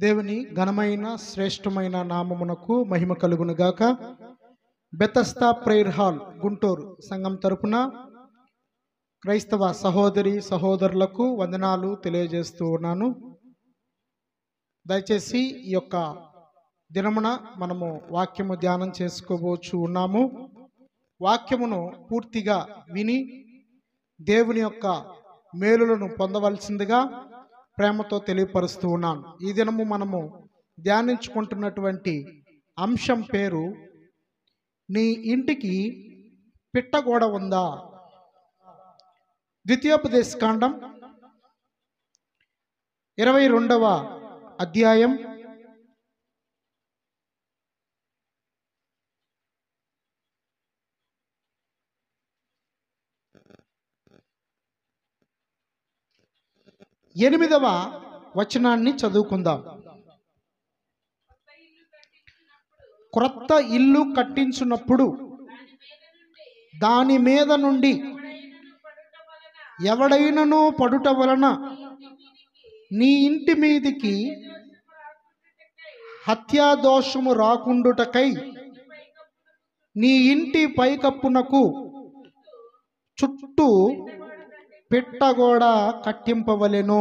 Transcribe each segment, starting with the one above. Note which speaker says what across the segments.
Speaker 1: దేవుని ఘనమైన శ్రేష్టమైన నామమునకు మహిమ కలుగును గాక. బెతస్తా ప్రేయర్ హాల్ గుంటూరు సంఘం తరపున క్రైస్తవ సహోదరి సహోదరులకు వందనాలు తెలియజేస్తూ ఉన్నాను. దయచేసి ఈ యొక్క దినమున మనము వాక్యము ధ్యానం చేసుకోవచ్చు ఉన్నాము. వాక్యమును పూర్తిగా విని దేవుని యొక్క మేలులను పొందవలసిందిగా ప్రేమతో తెలియపరుస్తూ ఉన్నాను. ఈ దినము మనము ధ్యానించుకుంటున్నటువంటి అంశం పేరు, నీ ఇంటికి పిట్టగోడ ఉందా. ద్వితీయోపదేశకాండం 22వ అధ్యాయం 8వ వచనాన్ని చదువుకుందాం. క్రొత్త ఇల్లు కట్టించున్నప్పుడు దాని మీద నుండి ఎవడైనను పడుట వలన నీ ఇంటి మీదికి హత్యాదోషము రాకుండుటకై నీ ఇంటి పైకప్పునకు చుట్టూ పిట్టగోడ కట్టింపవలెను.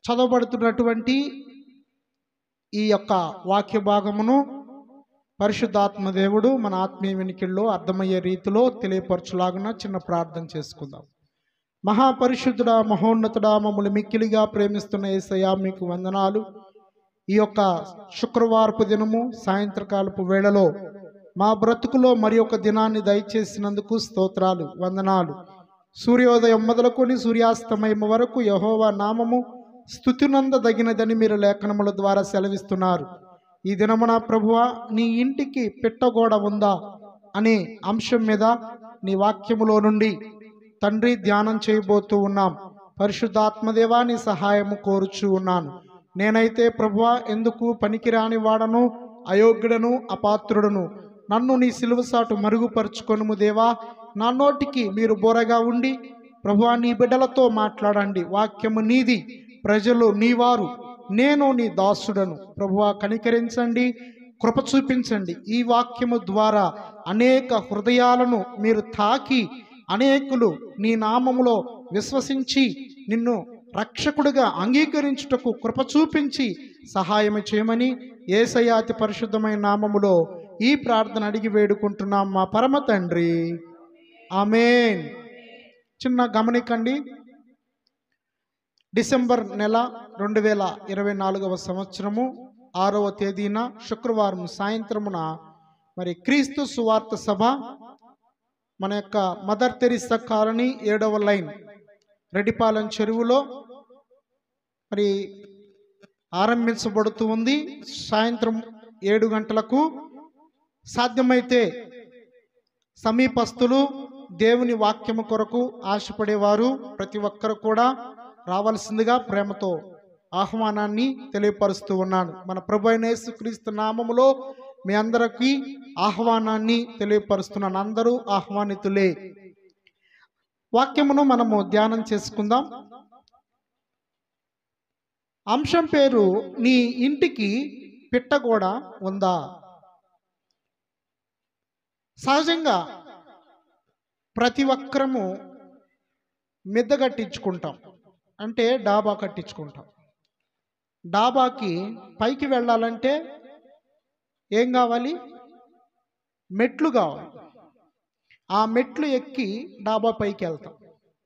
Speaker 1: చదవబడుతున్నటువంటి ఈ యొక్క వాక్య భాగమును పరిశుద్ధాత్మ దేవుడు మన ఆత్మీయ వినికిల్లో అర్థమయ్యే రీతిలో తెలియపరచులాగున చిన్న ప్రార్థన చేసుకుందాం. మహాపరిశుద్ధుడా, మహోన్నతుడా, మమ్మల్ని మిక్కిలిగా ప్రేమిస్తున్న యేసయ్యా మీకు వందనాలు. ఈ యొక్క శుక్రవారపు దినము సాయంత్రకాలపు వేళలో మా బ్రతుకులో మరి ఒక దినాన్ని దయచేసినందుకు స్తోత్రాలు, వందనాలు. సూర్యోదయం మొదలుకొని సూర్యాస్తమయం వరకు యెహోవా నామము స్తుతినందదగినదని మీరు లేఖనముల ద్వారా సెలవిస్తున్నారు. ఈ దినమున ప్రభువా, నీ ఇంటికి పిట్టగోడ ఉందా అనే అంశం మీద నీ వాక్యములో నుండి తండ్రి ధ్యానం చేయబోతూ ఉన్నాం. పరిశుద్ధాత్మదేవా, నీ సహాయము కోరుచూ ఉన్నాను. నేనైతే ప్రభువా ఎందుకు పనికిరాని వాడను, అయోగ్యుడను, అపాత్రుడను. నన్ను నీ సిలువసాటు మరుగుపరుచుకొనుము దేవా. నా నోటికి మీరు బోరగా ఉండి ప్రభువా నీ బిడ్డలతో మాట్లాడండి. వాక్యము నీది, ప్రజలు నీవారు, నేను నీ దాసుడను. ప్రభువా కనికరించండి, కృప చూపించండి. ఈ వాక్యము ద్వారా అనేక హృదయాలను మీరు తాకి అనేకులు నీ నామములో విశ్వసించి నిన్ను రక్షకుడిగా అంగీకరించుటకు కృప చూపించి సహాయం చేయమని యేసయ్య అతి పరిశుద్ధమైన నామములో ఈ ప్రార్థన అడిగి వేడుకుంటున్నాం మా పరమ తండ్రి, ఆమేన్. చిన్న గమనికండి, డిసెంబర్ నెల 2024వ సంవత్సరము 6వ తేదీన శుక్రవారం సాయంత్రమున మరి క్రీస్తు సువార్త సభ మన యొక్క మదర్ తెరిసా కాలనీ 7వ లైన్ రెడ్డిపాలెం చెరువులో మరి ఆరంభించబడుతూ ఉంది. సాయంత్రం 7 గంటలకు. సాధ్యమైతే సమీపస్తులు, దేవుని వాక్యము కొరకు ఆశపడేవారు ప్రతి ఒక్కరు కూడా రావాల్సిందిగా ప్రేమతో ఆహ్వానాన్ని తెలియపరుస్తూ ఉన్నాను. మన ప్రభు అయిన యేసుక్రీస్తు నామములో మీ అందరికీ ఆహ్వానాన్ని తెలియపరుస్తున్నాను. అందరూ ఆహ్వానితులే. వాక్యమును మనము ధ్యానం చేసుకుందాం. అంశం పేరు, నీ ఇంటికి పిట్టగోడ ఉందా. సహజంగా ప్రతి ఒక్కరము మిద్దె కట్టించుకుంటాం, అంటే డాబా కట్టించుకుంటాం. డాబాకి పైకి వెళ్ళాలంటే ఏం కావాలి? మెట్లు కావాలి. ఆ మెట్లు ఎక్కి డాబా పైకి వెళ్తాం.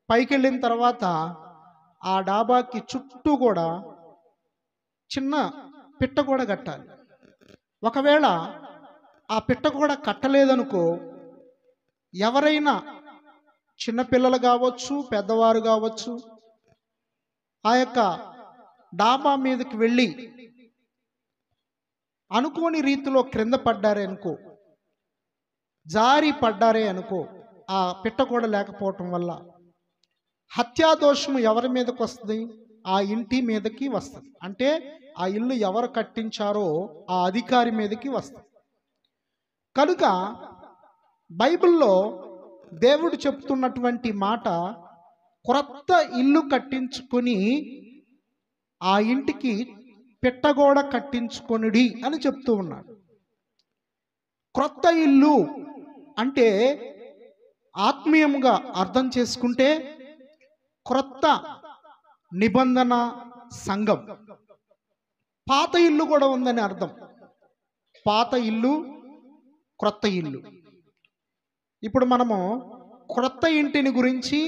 Speaker 1: పైకి వెళ్ళిన తర్వాత ఆ డాబాకి చుట్టూ కూడా చిన్న పిట్టగోడ కట్టాలి. ఒకవేళ ఆ పిట్టగోడ కట్టలేదనుకో, ఎవరైనా చిన్నపిల్లలు కావచ్చు, పెద్దవారు కావచ్చు, ఆ యొక్క డాబా మీదకి వెళ్ళి అనుకోని రీతిలో క్రింద పడ్డారే అనుకో, జారి పడ్డారే అనుకో, ఆ పిట్టగోడ లేకపోవటం వల్ల హత్యాదోషము ఎవరి మీదకి వస్తుంది? ఆ ఇంటి మీదకి వస్తుంది. అంటే ఆ ఇల్లు ఎవరు కట్టించారో ఆ అధికారి మీదకి వస్తుంది. కనుక బైబిల్లో దేవుడు చెప్తున్నటువంటి మాట, క్రొత్త ఇల్లు కట్టించుకుని ఆ ఇంటికి పిట్టగోడ కట్టించుకొనుడి అని చెప్తూ ఉన్నాడు. క్రొత్త ఇల్లు అంటే ఆత్మీయంగా అర్థం చేసుకుంటే క్రొత్త నిబంధన సంఘం. పాత ఇల్లు కూడా ఉందని అర్థం. పాత ఇల్లు, క్రొత్త ఇల్లు. ఇప్పుడు మనము క్రొత్త ఇంటిని గురించి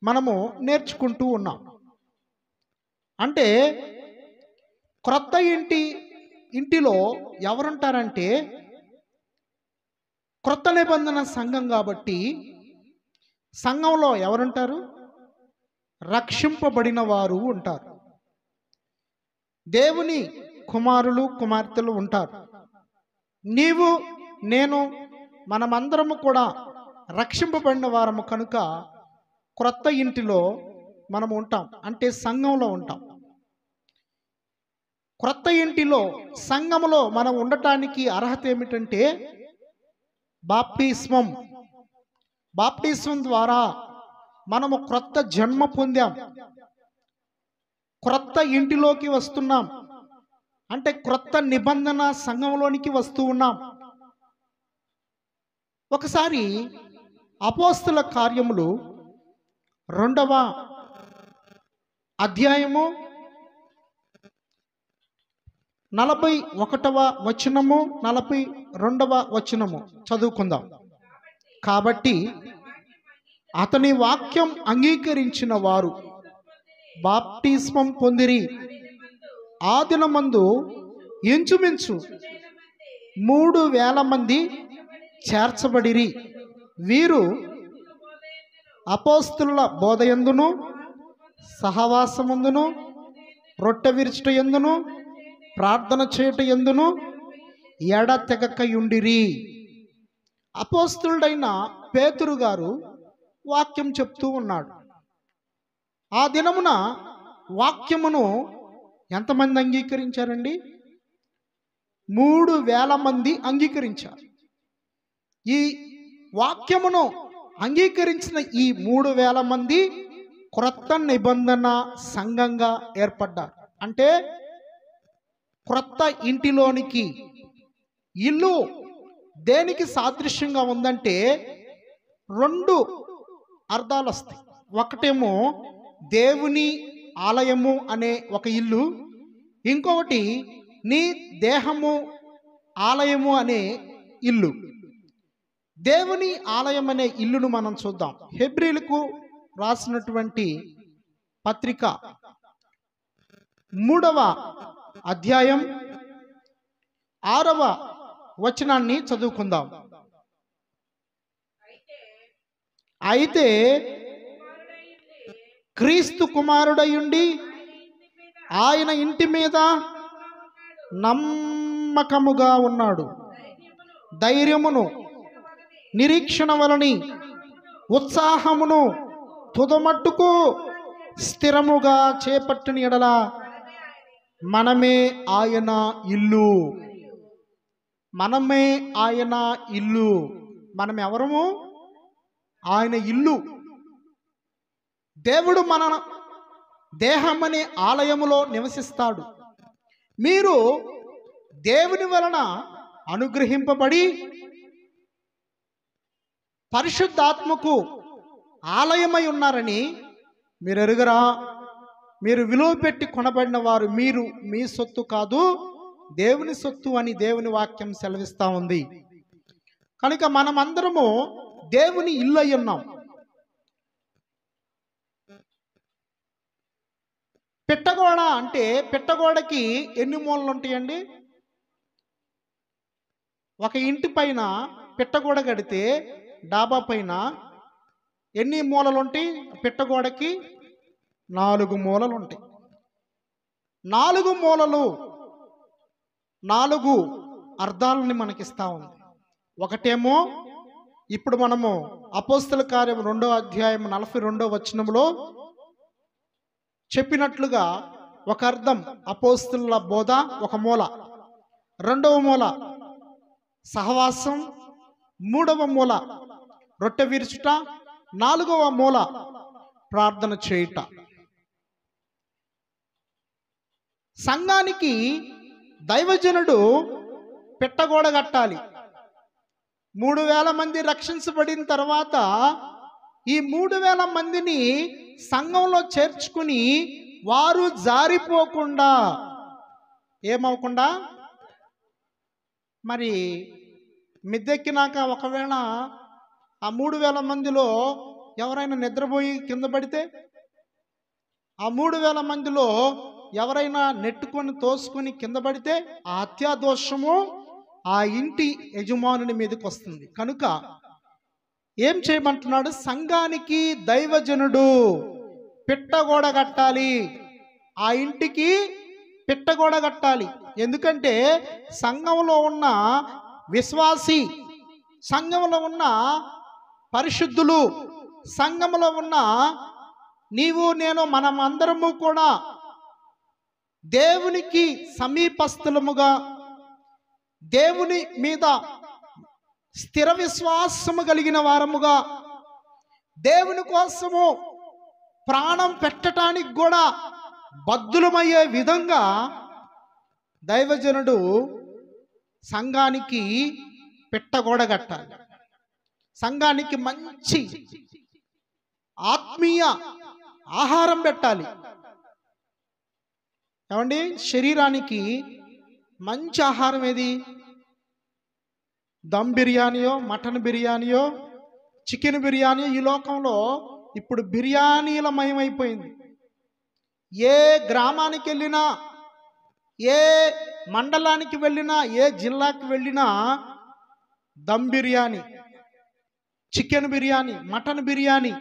Speaker 1: మనము నేర్చుకుంటూ ఉన్నాం. అంటే క్రొత్త ఇంటిలో ఎవరుంటారంటే క్రొత్త నిబంధన సంఘం కాబట్టి సంఘంలో ఎవరుంటారు? రక్షింపబడిన వారు ఉంటారు. దేవుని కుమారులు కుమార్తెలు ఉంటారు. నీవు నేను మనమందరము కూడా రక్షింపబడిన వారము కనుక క్రొత్త ఇంటిలో మనము ఉంటాం, అంటే సంఘంలో ఉంటాం. క్రొత్త ఇంటిలో సంఘములో మనం ఉండటానికి అర్హత ఏమిటంటే బాప్టిస్మం ద్వారా మనము క్రొత్త జన్మ పొందాం. క్రొత్త ఇంటిలోకి వస్తున్నాం, అంటే క్రొత్త నిబంధన సంఘంలోనికి వస్తూ ఉన్నాం. ఒకసారి అపోస్తల కార్యములు 2వ అధ్యాయము 41వ వచనము 42వ వచనము చదువుకుందాం. కాబట్టి అతని వాక్యం అంగీకరించిన వారు బాప్టిస్మం పొందిరి. ఆ దినమందు ఇంచుమించు 3,000 మంది చేర్చబడిరి. వీరు అపోస్తలుల బోధయందును సహవాసమందును రొట్టె విరుచుట యందును ప్రార్థన చేయుట యందును ఎడతెగకయుండిరి. అపోస్తలుడైన పేతురు గారు వాక్యం చెప్తూ ఉన్నాడు. ఆ దినమున వాక్యమును ఎంతమంది అంగీకరించారండి? 3,000 మంది అంగీకరించారు. ఈ వాక్యమును అంగీకరించిన ఈ 3,000 మంది క్రొత్త నిబంధన సంఘంగా ఏర్పడ్డారు. అంటే క్రొత్త ఇంటిలోనికి. ఇల్లు దేనికి సాదృశ్యంగా ఉందంటే 2 అర్థాలు వస్తాయి. ఒకటేమో దేవుని ఆలయము అనే ఒక ఇల్లు, ఇంకొకటి నీ దేహము ఆలయము అనే ఇల్లు. దేవుని ఆలయం అనే ఇల్లును మనం చూద్దాం. హెబ్రీలకు రాసినటువంటి పత్రిక 3వ అధ్యాయం 6వ వచనాన్ని చదువుకుందాం. అయితే క్రీస్తు కుమారుడయుండి ఆయన ఇంటి మీద నమ్మకముగా ఉన్నాడు. ధైర్యమును నిరీక్షణ వలని ఉత్సాహమును తుదమట్టుకు స్థిరముగా చేపట్టిన ఎడల మనమే ఆయన ఇల్లు. మనమే ఆయన ఇల్లు. మనం ఎవరము? ఆయన ఇల్లు. దేవుడు మన దేహం అనే ఆలయములో నివసిస్తాడు. మీరు దేవుని వలన అనుగ్రహింపబడి పరిశుద్ధాత్మకు ఆలయమై ఉన్నారని మీరు ఎరుగరా? మీరు విలువ పెట్టి కొనబడిన వారు. మీరు మీ సొత్తు కాదు, దేవుని సొత్తు అని దేవుని వాక్యం సెలవిస్తూ ఉంది. కనుక మనమందరము దేవుని ఇల్లు అయి ఉన్నాం. పిట్టగోడ అంటే పిట్టగోడకి ఎన్ని మూలలు ఉంటాయండి? ఒక ఇంటి పైన పిట్టగోడ కడితే డాబా పైన ఎన్ని మూలలు ఉంటాయి? పిట్టగోడకి 4 మూలలు ఉంటాయి. 4 మూలలు 4 అర్థాలని మనకిస్తా ఉంది. ఒకటేమో ఇప్పుడు మనము అపోస్తల కార్యం 2వ అధ్యాయం 42వ వచనంలో చెప్పినట్లుగా ఒక అర్థం అపోస్తలుల బోధ ఒక మూల, 2వ మూల సహవాసం, 3వ మూల రొట్టె విరుచుట, 4వ మూల ప్రార్థన చేయుట. సంఘానికి దైవజనుడు పెట్టగోడ కట్టాలి. 3000 మంది రక్షించబడిన తర్వాత ఈ 3000 మందిని సంఘంలో చేర్చుకుని వారు జారిపోకుండా, ఏమవకుండా, మరి మిద్దెక్కినాక ఒకవేళ ఆ 3000 మందిలో ఎవరైనా నిద్రపోయి కింద పడితే, ఆ 3000 మందిలో ఎవరైనా నెట్టుకొని తోసుకొని కింద పడితే ఆ హత్యాదోషము ఆ ఇంటి యజమానుని మీదకి వస్తుంది. కనుక ఏం చేయమంటున్నాడు? సంఘానికి దైవజనుడు పిట్టగోడ కట్టాలి. ఆ ఇంటికి పిట్టగోడ కట్టాలి. ఎందుకంటే సంఘంలో ఉన్న విశ్వాసి, సంఘంలో ఉన్న పరిశుద్ధులు, సంఘంలో ఉన్న నీవు నేను మనమందరము కూడా దేవునికి సమీపస్థులముగా, దేవుని మీద స్థిర విశ్వాసము కలిగిన వారముగా, దేవుని కోసము ప్రాణం పెట్టడానికి కూడా బద్దులమయ్యే విధంగా దైవజనుడు సంఘానికి పిట్టగోడ కట్టాలి. సంఘానికి మంచి ఆత్మీయ ఆహారం పెట్టాలి. ఏమండి, శరీరానికి మంచి ఆహారం ఏది? దమ్ బిర్యానీయో, మటన్ బిర్యానీయో, చికెన్ బిర్యానీ. ఈ లోకంలో ఇప్పుడు బిర్యానీల మయమైపోయింది. ఏ గ్రామానికి వెళ్ళినా, ఏ మండలానికి వెళ్ళినా, ఏ జిల్లాకి వెళ్ళినా దమ్ బిర్యానీ, చికెన్ బిర్యానీ, మటన్ బిర్యానీ,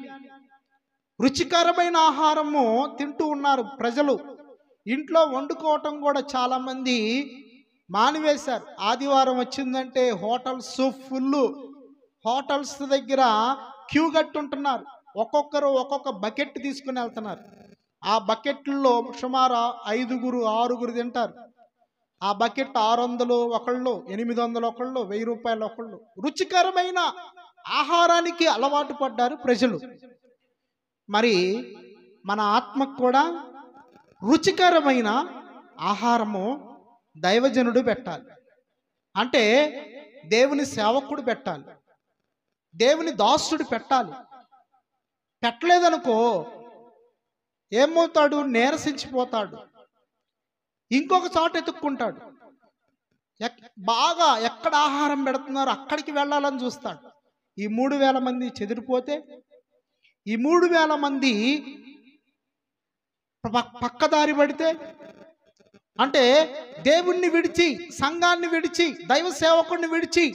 Speaker 1: రుచికరమైన ఆహారము తింటూ ఉన్నారు ప్రజలు. ఇంట్లో వండుకోవటం కూడా చాలామంది మానివేశారు. ఆదివారం వచ్చిందంటే హోటల్స్ ఫుల్, హోటల్స్ దగ్గర క్యూ కట్టుంటున్నారు. ఒక్కొక్కరు ఒక్కొక్క బకెట్ తీసుకుని వెళ్తున్నారు. ఆ బకెట్లో సుమారు 5గురు 6గురు తింటారు. ఆ బకెట్ 600 ఒకళ్ళు, 800 ఒకళ్ళు, 1000 రూపాయలు ఒకళ్ళు. రుచికరమైన ఆహారానికి అలవాటు పడ్డారు ప్రజలు. మరి మన ఆత్మకు కూడా రుచికరమైన ఆహారము దైవజనుడు పెట్టాలి. అంటే దేవుని సేవకుడు పెట్టాలి, దేవుని దాసుడు పెట్టాలి. పెట్టలేదనుకో ఏమవుతాడు? నీరసించిపోతాడు, ఇంకొక చోట ఎత్తుక్కుంటాడు. బాగా ఎక్కడ ఆహారం పెడుతున్నారో అక్కడికి వెళ్ళాలని చూస్తాడు. ఈ 3000 మంది చెదిరిపోతే, ఈ 3000 మంది పక్కదారి పడితే, అంటే దేవుణ్ణి విడిచి, సంఘాన్ని విడిచి, దైవ సేవకుడిని విడిచి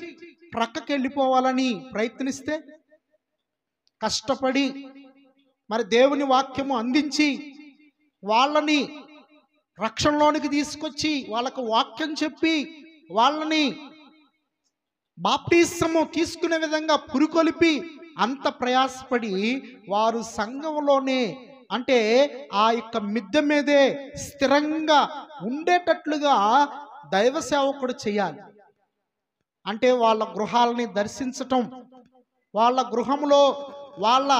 Speaker 1: ప్రక్కకి వెళ్ళిపోవాలని ప్రయత్నిస్తే, కష్టపడి మరి దేవుని వాక్యము అందించి వాళ్ళని రక్షణలోనికి తీసుకొచ్చి వాళ్ళకు వాక్యం చెప్పి వాళ్ళని బాప్టిసము తీసుకునే విధంగా పురికొలిపి అంత ప్రయాసపడి వారు సంఘంలోనే, అంటే ఆ యొక్క మిద్దె మీదే స్థిరంగా ఉండేటట్లుగా దైవ సేవకుడు చేయాలి. అంటే వాళ్ళ గృహాలని దర్శించటం, వాళ్ళ గృహంలో వాళ్ళ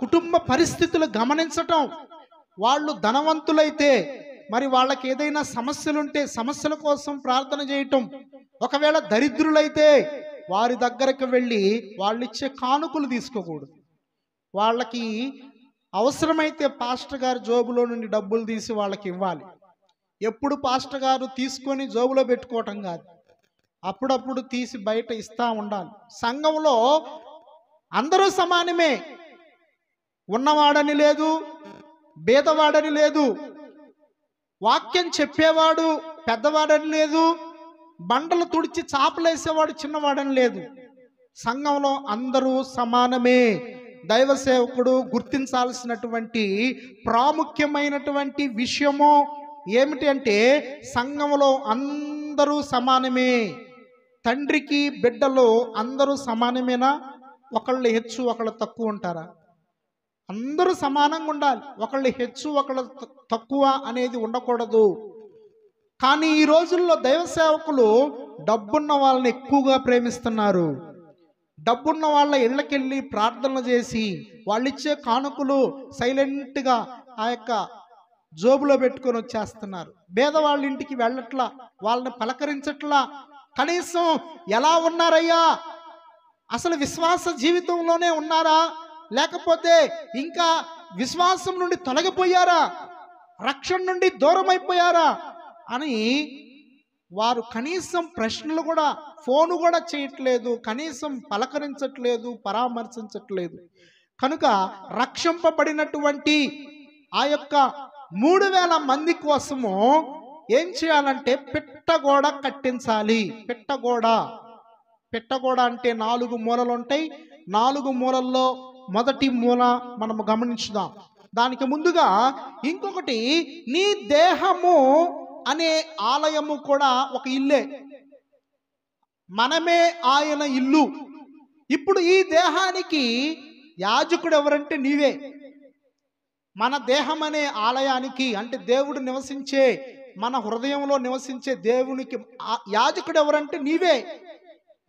Speaker 1: కుటుంబ పరిస్థితులు గమనించటం, వాళ్ళు ధనవంతులైతే మరి వాళ్ళకి ఏదైనా సమస్యలుంటే సమస్యల కోసం ప్రార్థన చేయటం, ఒకవేళ దరిద్రులైతే వారి దగ్గరకు వెళ్ళి వాళ్ళు ఇచ్చే కానుకలు తీసుకోకూడదు. వాళ్ళకి అవసరమైతే పాస్టర్ గారు జోబులో నుండి డబ్బులు తీసి వాళ్ళకి ఇవ్వాలి. ఎప్పుడు పాస్టర్ గారు తీసుకొని జోబులో పెట్టుకోవటం కాదు, అప్పుడప్పుడు తీసి బయట ఇస్తూ ఉండాలి. సంఘంలో అందరూ సమానమే, ఉన్నవాడని లేదు, బేదవాడని లేదు, వాక్యం చెప్పేవాడు పెద్దవాడని లేదు, బండలు తుడిచి చాపలేసేవాడు చిన్నవాడని లేదు. సంఘంలో అందరూ సమానమే. దైవ సేవకుడు గుర్తించాల్సినటువంటి ప్రాముఖ్యమైనటువంటి విషయము ఏమిటి అంటే, సంఘంలో అందరూ సమానమే. తండ్రికి బిడ్డలు అందరూ సమానమేనా? ఒకళ్ళు హెచ్చు ఒకళ్ళు తక్కువ ఉంటారా? అందరూ సమానంగా ఉండాలి. ఒకళ్ళు హెచ్చు ఒకళ్ళు తక్కువ అనేది ఉండకూడదు. కానీ ఈ రోజుల్లో దైవ సేవకులు డబ్బున్న వాళ్ళని ఎక్కువగా ప్రేమిస్తున్నారు. డబ్బున్న వాళ్ళ ఇళ్ళకెళ్ళి ప్రార్థనలు చేసి వాళ్ళు ఇచ్చే కానుకలు సైలెంట్గా ఆ యొక్క జోబులో పెట్టుకొని వచ్చేస్తున్నారు. పేదవాళ్ళ ఇంటికి వెళ్ళట్లా, వాళ్ళని పలకరించట్లా. కనీసం ఎలా ఉన్నారయ్యా, అసలు విశ్వాస జీవితంలోనే ఉన్నారా, లేకపోతే ఇంకా విశ్వాసం నుండి తొలగిపోయారా, రక్షణ నుండి దూరం అయిపోయారా అని వారు కనీసం ప్రశ్నలు కూడా, ఫోను కూడా చేయట్లేదు, కనీసం పలకరించట్లేదు, పరామర్శించట్లేదు. కనుక రక్షింపబడినటువంటి ఆ యొక్క 3000 మంది కోసము ఏం చేయాలంటే పిట్టగోడ కట్టించాలి. పిట్టగోడ అంటే 4 మూలలు ఉంటాయి. 4 మూలల్లో మొదటి మూల మనము గమనించుదాం. దానికి ముందుగా ఇంకొకటి, నీ దేహము అనే ఆలయము కూడా ఒక ఇల్లే, మనమే ఆయన ఇల్లు. ఇప్పుడు ఈ దేహానికి యాజకుడు ఎవరంటే నీవే. మన దేహం అనే ఆలయానికి అంటే దేవుడు నివసించే, మన హృదయంలో నివసించే దేవునికి యాజకుడు ఎవరంటే నీవే.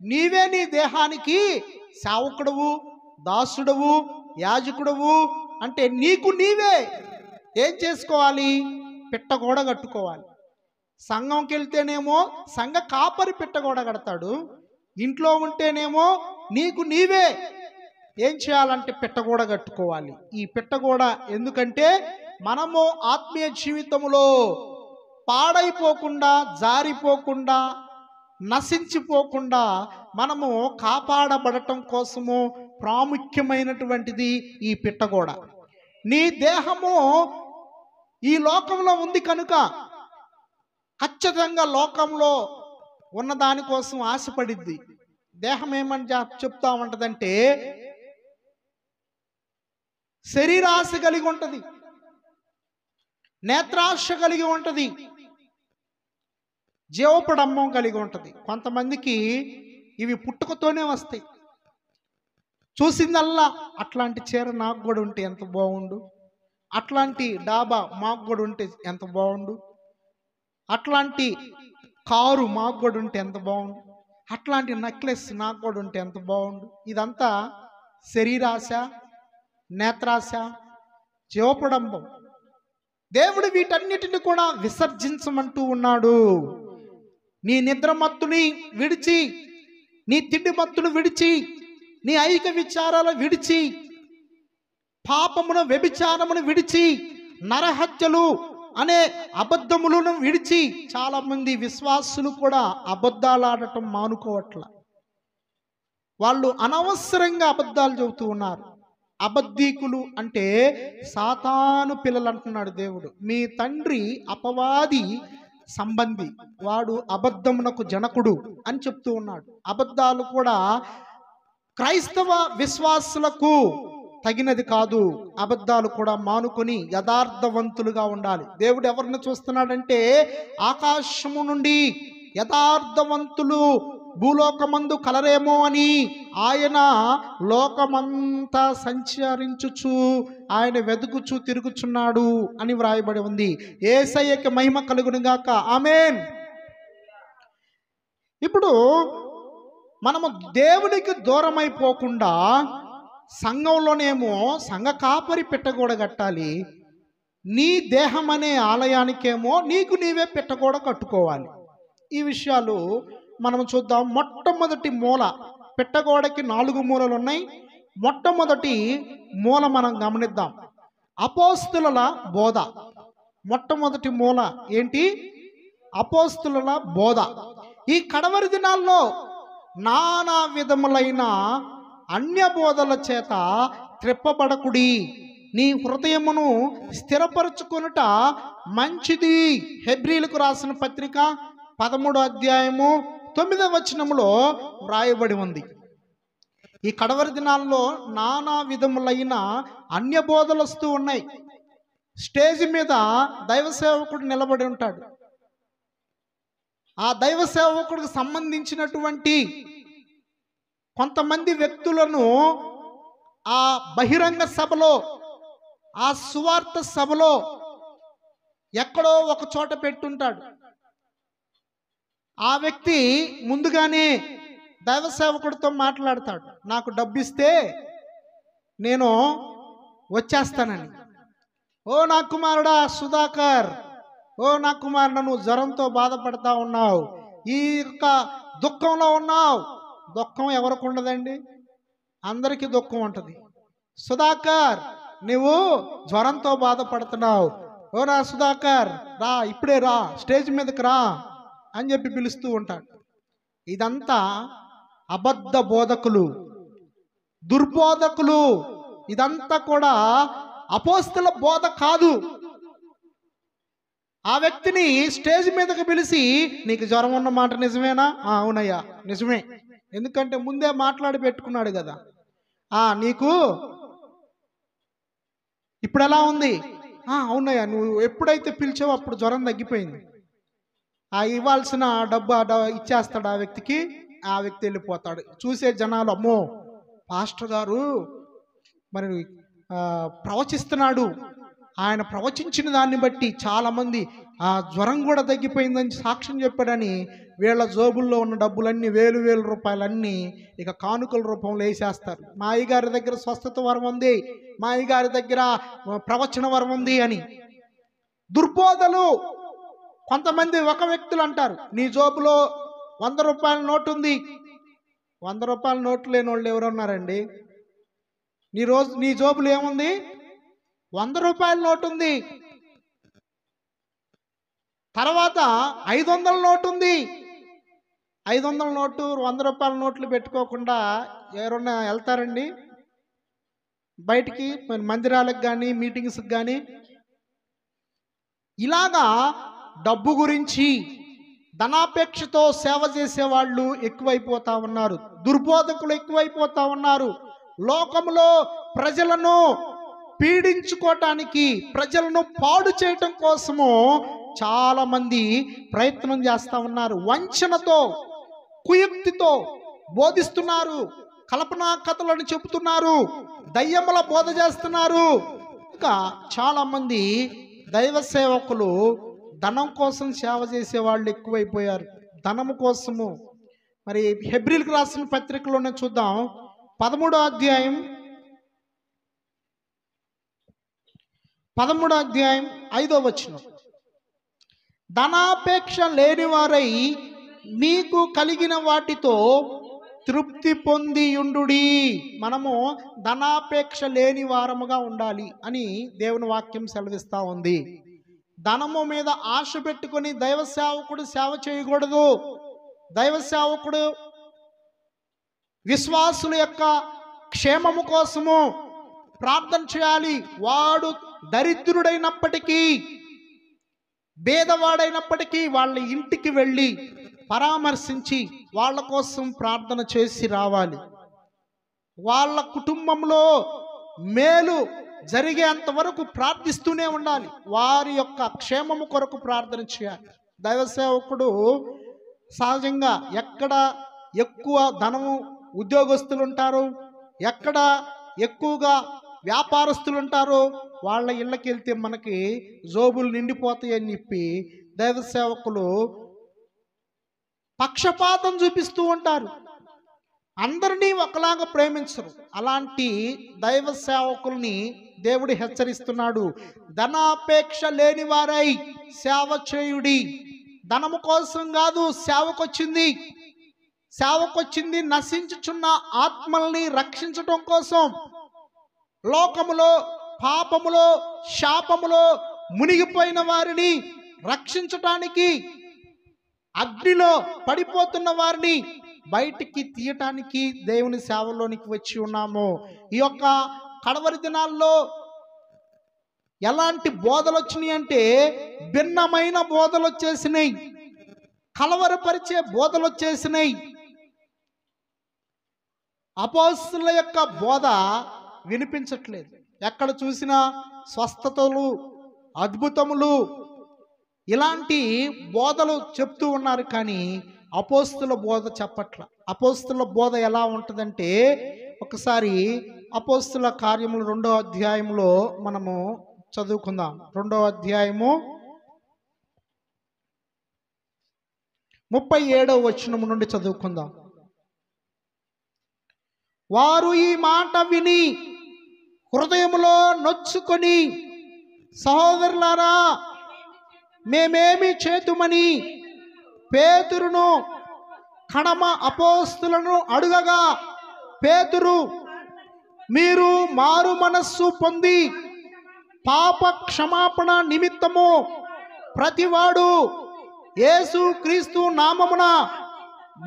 Speaker 1: నీవే నీ దేహానికి సేవకుడవు, దాసుడవు, యాజకుడవు. అంటే నీకు నీవే ఏం చేసుకోవాలి? పిట్టగోడ కట్టుకోవాలి. సంఘంకి వెళ్తేనేమో సంఘ కాపరి పిట్టగోడ కడతాడు, ఇంట్లో ఉంటేనేమో నీకు నీవే ఏం చేయాలంటే పిట్టగోడ కట్టుకోవాలి. ఈ పిట్టగోడ ఎందుకంటే మనము ఆత్మీయ జీవితంలో పాడైపోకుండా, జారిపోకుండా, నశించిపోకుండా మనము కాపాడబడటం కోసము ప్రాముఖ్యమైనటువంటిది ఈ పిట్టగోడ. నీ దేహము ఈ లోకంలో ఉంది కనుక ఖచ్చితంగా లోకంలో ఉన్న దానికోసం ఆశపడిద్ది. దేహం ఏమని చెప్తా ఉంటదంటే శరీరాశ కలిగి ఉంటుంది, నేత్రాశ కలిగి ఉంటుంది, జీవపడంబం కలిగి ఉంటుంది. కొంతమందికి ఇవి పుట్టుకతోనే వస్తాయి. చూసిందల్లా అట్లాంటి చీర నాకు కూడా ఉంటే ఎంత బాగుండు, అట్లాంటి డాబా మాకు కూడా ఉంటే ఎంత బాగుండు, అట్లాంటి కారు మాకు కూడా ఉంటే ఎంత బాగుండు, అట్లాంటి నెక్లెస్ నాకు కూడా ఉంటే ఎంత బాగుండు. ఇదంతా శరీరాశ, నేత్రాశ, జీవపడంబం. దేవుడు వీటన్నిటిని కూడా విసర్జించమంటూ ఉన్నాడు. నీ నిద్ర మత్తుని విడిచి, నీ తిండి మత్తును విడిచి, నీ ఐక విచారాలు విడిచి, పాపమును వ్యభిచారమును విడిచి, నరహత్యలు అనే అబద్ధములను విడిచి. చాలా మంది విశ్వాసులు కూడా అబద్ధాలు ఆడటం మానుకోవట్ల. వాళ్ళు అనవసరంగా అబద్ధాలు చెబుతూ ఉన్నారు. అబద్ధీకులు అంటే సాతాను పిల్లలు అంటున్నాడు దేవుడు. మీ తండ్రి అపవాది సంబంధి, వాడు అబద్ధమునకు జనకుడు అని చెప్తూ ఉన్నాడు. అబద్ధాలు కూడా క్రైస్తవ విశ్వాసులకు తగినది కాదు. అబద్ధాలు కూడా మానుకొని యథార్థవంతులుగా ఉండాలి. దేవుడు ఎవరిని చూస్తున్నాడంటే ఆకాశము నుండి యథార్థవంతులు భూలోకమందు కలరేమో అని ఆయన లోకమంతా సంచరించుచు ఆయన వెతుకుచు తిరుగుచున్నాడు అని వ్రాయబడి ఉంది. యేసయ్యకి మహిమ కలుగును గాక. ఆమేన్. ఇప్పుడు మనము దేవునికి దూరమైపోకుండా సంఘంలోనేమో సంఘ కాపరి పిట్టగోడ కట్టాలి. నీ దేహం అనే ఆలయానికేమో నీకు నీవే పిట్టగోడ కట్టుకోవాలి. ఈ విషయాలు మనం చూద్దాం. మొట్టమొదటి మూల, పిట్టగోడకి 4 మూలలు ఉన్నాయి. మొట్టమొదటి మూల మనం గమనిద్దాం. అపోస్తుల బోధ. మొట్టమొదటి మూల ఏంటి? అపోస్తుల బోధ. ఈ కడవరి దినాల్లో నానా విధములైన అన్య బోధల చేత త్రిప్పబడకుడి, నీ హృదయమును స్థిరపరచుకొనుట మంచిది. హెబ్రీలకు రాసిన పత్రిక 13వ అధ్యాయము 9వ వచనములో వ్రాయబడి ఉంది. ఈ కడవరి దినాల్లో నానా విధములైన అన్య బోధలు వస్తూ ఉన్నాయి. స్టేజ్ మీద దైవ సేవకుడు నిలబడి ఉంటాడు. ఆ దైవ సేవకుడికి సంబంధించినటువంటి కొంతమంది వ్యక్తులను ఆ బహిరంగ సభలో, ఆ సువార్త సభలో ఎక్కడో ఒక చోట పెట్టుంటాడు. ఆ వ్యక్తి ముందుగానే దైవ సేవకుడితో మాట్లాడతాడు, నాకు డబ్బు ఇస్తే నేను వచ్చేస్తానని. ఓ నా కుమారుడా సుధాకర్, ఓ నా కుమారుడు, నువ్వు జ్వరంతో బాధపడతా ఉన్నావు, ఈ యొక్క దుఃఖంలో ఉన్నావు. దుఃఖం ఎవరికి ఉండదండి? అందరికీ దుఃఖం ఉంటుంది. సుధాకర్, నువ్వు జ్వరంతో బాధపడుతున్నావు, ఓ నా సుధాకర్ రా, ఇప్పుడే రా, స్టేజ్ మీదకి రా అని చెప్పి పిలుస్తూ ఉంటాడు. ఇదంతా అబద్ధ బోధకులు, దుర్బోధకులు. ఇదంతా కూడా అపోస్తల బోధ కాదు. ఆ వ్యక్తిని స్టేజ్ మీదకి పిలిచి, నీకు జ్వరం ఉన్న మాట నిజమేనా? అవునయ్యా నిజమే, ఎందుకంటే ముందే మాట్లాడి పెట్టుకున్నాడు కదా. నీకు ఇప్పుడు ఎలా ఉంది? అవునయ్యా, నువ్వు ఎప్పుడైతే పిలిచావో అప్పుడు జ్వరం తగ్గిపోయింది. ఇవ్వాల్సిన డబ్బు ఇచ్చేస్తాడు ఆ వ్యక్తికి. ఆ వ్యక్తి వెళ్ళిపోతాడు. చూసే జనాలు, అమ్మో పాస్టర్ గారు మరి ప్రవచిస్తున్నాడు, ఆయన ప్రవచించిన దాన్ని బట్టి చాలామంది ఆ జ్వరం కూడా తగ్గిపోయిందని సాక్ష్యం చెప్పాడని వీళ్ళ జోబుల్లో ఉన్న డబ్బులన్నీ, వేలు రూపాయలన్నీ ఇక కానుకల రూపంలో వేసేస్తారు. మా అయ్యగారి దగ్గర స్వస్థత వరం ఉంది, మా అయ్యగారి దగ్గర ప్రవచన వరం ఉంది అని. దుర్బోధలు. కొంతమంది ఒక వ్యక్తులు అంటారు, నీ జోబులో 100 రూపాయల నోటు ఉంది. 100 రూపాయల నోటు లేని వాళ్ళు ఎవరున్నారండి? నీ జోబులో ఏముంది? 100 రూపాయల నోటు ఉంది. తర్వాత 500 నోటు ఉంది. 500 నోటు 100 రూపాయల నోట్లు పెట్టుకోకుండా ఎవరన్నా వెళ్తారండి బయటికి, మందిరాలకు కానీ మీటింగ్స్కి కానీ? ఇలాగా డబ్బు గురించి ధనాపేక్షతో సేవ చేసే వాళ్ళు ఎక్కువైపోతా ఉన్నారు. దుర్బోధకులు ఎక్కువైపోతా ఉన్నారు. లోకములో ప్రజలను పీడించుకోవటానికి, ప్రజలను పాడు చేయటం కోసము చాలా మంది ప్రయత్నం చేస్తూ ఉన్నారు. వంచనతో, కుయుక్తితో బోధిస్తున్నారు, కల్పనా కథలను చెబుతున్నారు, దయ్యముల బోధ చేస్తున్నారు. ఇంకా చాలా మంది దైవ సేవకులు ధనం కోసం సేవ చేసే వాళ్ళు ఎక్కువైపోయారు. ధనము కోసము. మరి హెబ్రీలకు రాసిన పత్రికలోనే చూద్దాం, 13వ అధ్యాయం 5వ వచనం. ధనాపేక్ష లేనివారై మీకు కలిగిన వాటితో తృప్తి పొందియుండుడి. మనము ధనాపేక్ష లేని వారముగా ఉండాలి అని దేవుని వాక్యం సెలవిస్తూ ఉంది. ధనము మీద ఆశ పెట్టుకొని దైవ సేవకుడు సేవ చేయకూడదు. దైవ సేవకుడు విశ్వాసుల యొక్క క్షేమము కోసము ప్రార్థన చేయాలి. వాడు దరిద్రుడైనప్పటికీ, పేదవాడైనప్పటికీ వాళ్ళ ఇంటికి వెళ్ళి పరామర్శించి వాళ్ళ కోసం ప్రార్థన చేసి రావాలి. వాళ్ళ కుటుంబంలో మేలు జరిగేంత వరకు ప్రార్థిస్తూనే ఉండాలి. వారి యొక్క క్షేమము కొరకు ప్రార్థన చేయాలి. దైవ సేవకుడు సహజంగా ఎక్కడ ఎక్కువ ధనము ఉద్యోగస్తులు ఉంటారు, ఎక్కడ ఎక్కువగా వ్యాపారస్తులు ఉంటారో వాళ్ళ ఇళ్ళకి వెళ్తే మనకి జోబులు నిండిపోతాయని చెప్పి దైవ సేవకులు పక్షపాతం చూపిస్తూ ఉంటారు. అందరినీ ఒకలాగా ప్రేమించరు. అలాంటి దైవ సేవకుల్ని దేవుడు హెచ్చరిస్తున్నాడు. ధనాపేక్ష లేని వారై సేవ చేయుడి. ధనము కోసం కాదు సేవకొచ్చింది. సేవకొచ్చింది నశించుచున్న ఆత్మల్ని రక్షించటం కోసం. లోకములో, పాపములో, శాపములో మునిగిపోయిన వారిని రక్షించటానికి, అగ్నిలో పడిపోతున్న వారిని బయటికి తీయటానికి దేవుని సేవలోనికి వచ్చి ఉన్నాము. ఈ యొక్క కడవరి దినాల్లో ఎలాంటి బోధలు వచ్చినాయి అంటే, భిన్నమైన బోధలు వచ్చేసినాయి, కలవరపరిచే బోధలు వచ్చేసినాయి. అపోస్తలుల యొక్క బోధ వినిపించట్లేదు. ఎక్కడ చూసినా స్వస్థతలు, అద్భుతములు, ఇలాంటి బోధలు చెప్తూ ఉన్నారు. కానీ అపోస్తల బోధ చెప్పట్ల. అపోస్తల బోధ ఎలా ఉంటుందంటే, ఒకసారి అపోస్తల కార్యములు 2వ అధ్యాయంలో మనము చదువుకుందాం. 2వ అధ్యాయము 37వ వచనం నుండి చదువుకుందాం. వారు ఈ మాట విని హృదయములో నొచ్చుకొని సహోదరులారా, మేమేమి చేతుమని పేతురును కడమ అపోస్తులను అడుగగా, పేతురు, మీరు మారు మనస్సు పొంది పాప క్షమాపణ నిమిత్తము ప్రతివాడు యేసు క్రీస్తు నామమున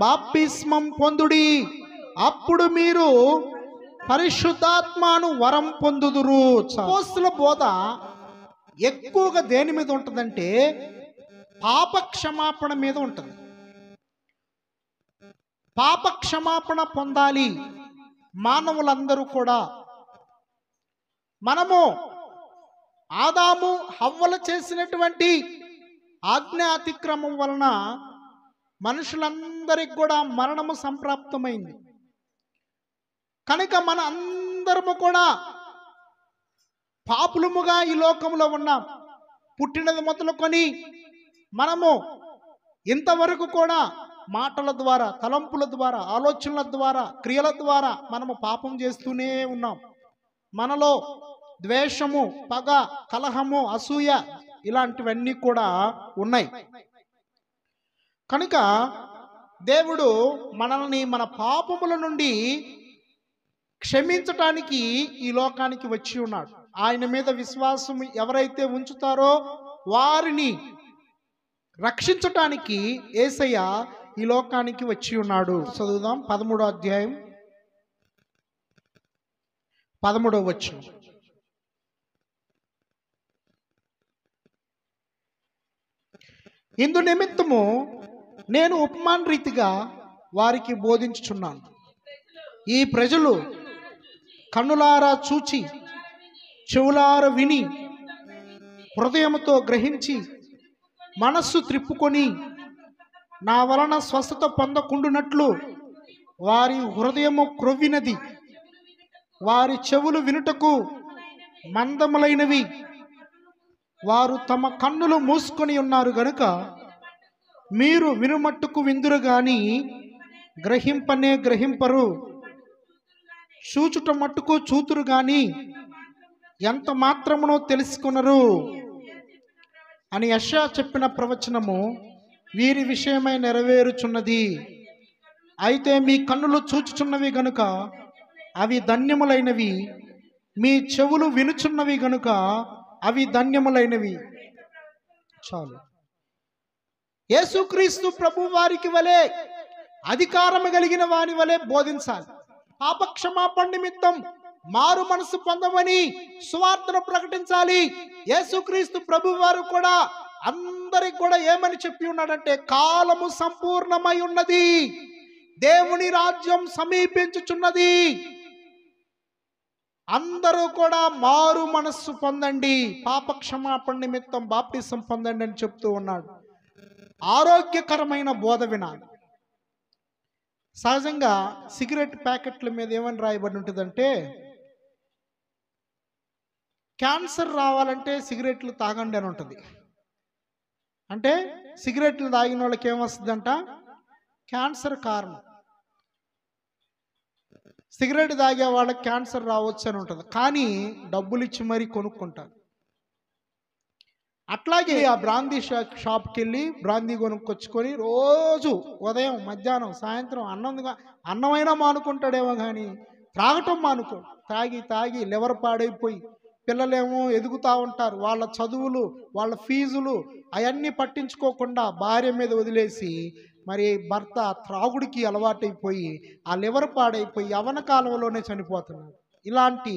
Speaker 1: బాప్తిస్మం పొందుడి, అప్పుడు మీరు పరిశుద్ధాత్మను వరం పొందుదురు. అపోస్తుల బోధ ఎక్కువగా దేని మీద ఉంటుందంటే పాప క్షమాపణ మీద ఉంటుంది. పాప క్షమాపణ పొందాలి మానవులందరూ కూడా. మనము ఆదాము హవ్వలు చేసినటువంటి ఆజ్ఞ అతిక్రమం వలన మనుషులందరికి కూడా మరణము సంప్రాప్తమైంది. కనుక మన అందరము కూడా పాపులముగా ఈ లోకంలో ఉన్నాం. పుట్టినది మొదలుకొని మనము ఇంతవరకు కూడా మాటల ద్వారా, తలంపుల ద్వారా, ఆలోచనల ద్వారా, క్రియల ద్వారా మనము పాపం చేస్తూనే ఉన్నాం. మనలో ద్వేషము, పగ, కలహము, అసూయ ఇలాంటివన్నీ కూడా ఉన్నాయి. కనుక దేవుడు మనల్ని మన పాపముల నుండి క్షమించటానికి ఈ లోకానికి వచ్చి ఉన్నాడు. ఆయన మీద విశ్వాసం ఎవరైతే ఉంచుతారో వారిని రక్షించటానికి యేసయ్య ఈ లోకానికి వచ్చి ఉన్నాడు. చదువుదాం 13వ అధ్యాయం 13వ వచనం. ఇందు నిమిత్తము నేను ఉపమాన రీతిగా వారికి బోధించుచున్నాను. ఈ ప్రజలు కన్నులారా చూచి, చెవులారా విని, హృదయముతో గ్రహించి, మనస్సు త్రిప్పుకొని నా వలన స్వస్థత పొందకుండునట్లు వారి హృదయము క్రొవ్వినది, వారి చెవులు వినుటకు మందములైనవి, వారు తమ కన్నులు మూసుకొని ఉన్నారు గనుక మీరు వినుమట్టుకు విందురు గాని గ్రహింపనే గ్రహింపరు, చూచుట మట్టుకు చూతురు గాని ఎంత మాత్రమునో తెలుసుకొనరు అని యెషయా చెప్పిన ప్రవచనము వీరి విషయమై నెరవేరుచున్నది. అయితే మీ కన్నులు చూచుచున్నవి గనుక అవి ధన్యములైనవి, మీ చెవులు వినుచున్నవి గనుక అవి ధన్యములైనవి. చాలు. యేసుక్రీస్తు ప్రభు వారికి వలె అధికారము కలిగిన వారి వలె బోధించాలి. పాపక్షమాపణ నిమిత్తం మారు మనసు పొందమని సువార్తను ప్రకటించాలి. యేసుక్రీస్తు ప్రభు వారు కూడా అందరికి కూడా ఏమని చెప్పి ఉన్నాడంటే, కాలము సంపూర్ణమై ఉన్నది, దేవుని రాజ్యం సమీపించుచున్నది, అందరూ కూడా మారు మనస్సు పొందండి, పాప క్షమాపణ నిమిత్తం బాప్తిసం పొందండి అని చెప్తూ ఉన్నాడు. ఆరోగ్యకరమైన బోధ వినాలి. సహజంగా సిగరెట్ ప్యాకెట్ల మీద ఏమని రాయబడి ఉంటుందంటే, క్యాన్సర్ రావాలంటే సిగరెట్లు తాగండి అని ఉంటుంది. అంటే సిగరెట్లు తాగిన వాళ్ళకి ఏమొస్తుందంట, క్యాన్సర్ కారణం. సిగరెట్ తాగే వాళ్ళకి క్యాన్సర్ రావచ్చు అని ఉంటుంది. కానీ డబ్బులు ఇచ్చి మరీ కొనుక్కుంటారు. అట్లాగే ఆ బ్రాందీ షాప్కి వెళ్ళి బ్రాందీ కొనుక్కొచ్చుకొని రోజు ఉదయం, మధ్యాహ్నం, సాయంత్రం అన్నమైనా మానుకుంటాడేమో కానీ త్రాగటం మానుకో. తాగి లివర్ పాడైపోయి పిల్లలేమో ఎదుగుతూ ఉంటారు. వాళ్ళ చదువులు, వాళ్ళ ఫీజులు అవన్నీ పట్టించుకోకుండా భార్య మీద వదిలేసి మరి భర్త త్రాగుడికి అలవాటైపోయి ఆ లివర్ పాడైపోయి యవ్వన కాలంలోనే చనిపోతున్నారు. ఇలాంటి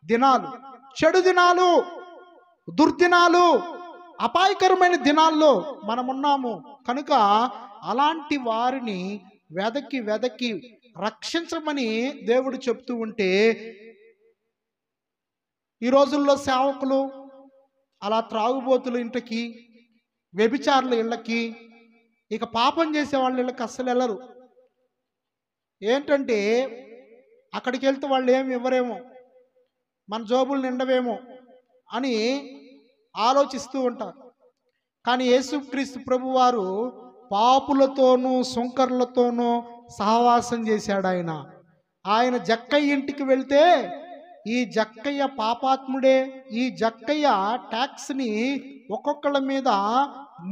Speaker 1: దినాలు, చెడు దినాలు, దుర్దినాలు, అపాయకరమైన దినాల్లో మనమున్నాము. కనుక అలాంటి వారిని వెదకి రక్షించమని దేవుడు చెప్తూ ఉంటే, ఈ రోజుల్లో సేవకులు అలా త్రాగుబోతుల ఇంటికి, వ్యభిచారుల ఇళ్ళకి, ఇక పాపం చేసే వాళ్ళ ఇళ్ళకి అస్సలు వెళ్ళరు. ఏంటంటే అక్కడికి వెళ్తే వాళ్ళు ఏమి ఇవ్వరేమో, మన జోబులు నిండవేమో అని ఆలోచిస్తూ ఉంటారు. కానీ యేసుక్రీస్తు ప్రభు వారు పాపులతోనూ సుంకర్లతోనూ సహవాసం చేశాడు. ఆయన జక్కయ్య ఇంటికి వెళ్తే ఈ జక్కయ్య పాపాత్ముడే. ఈ జక్కయ్య ట్యాక్స్ని ఒక్కొక్కళ్ళ మీద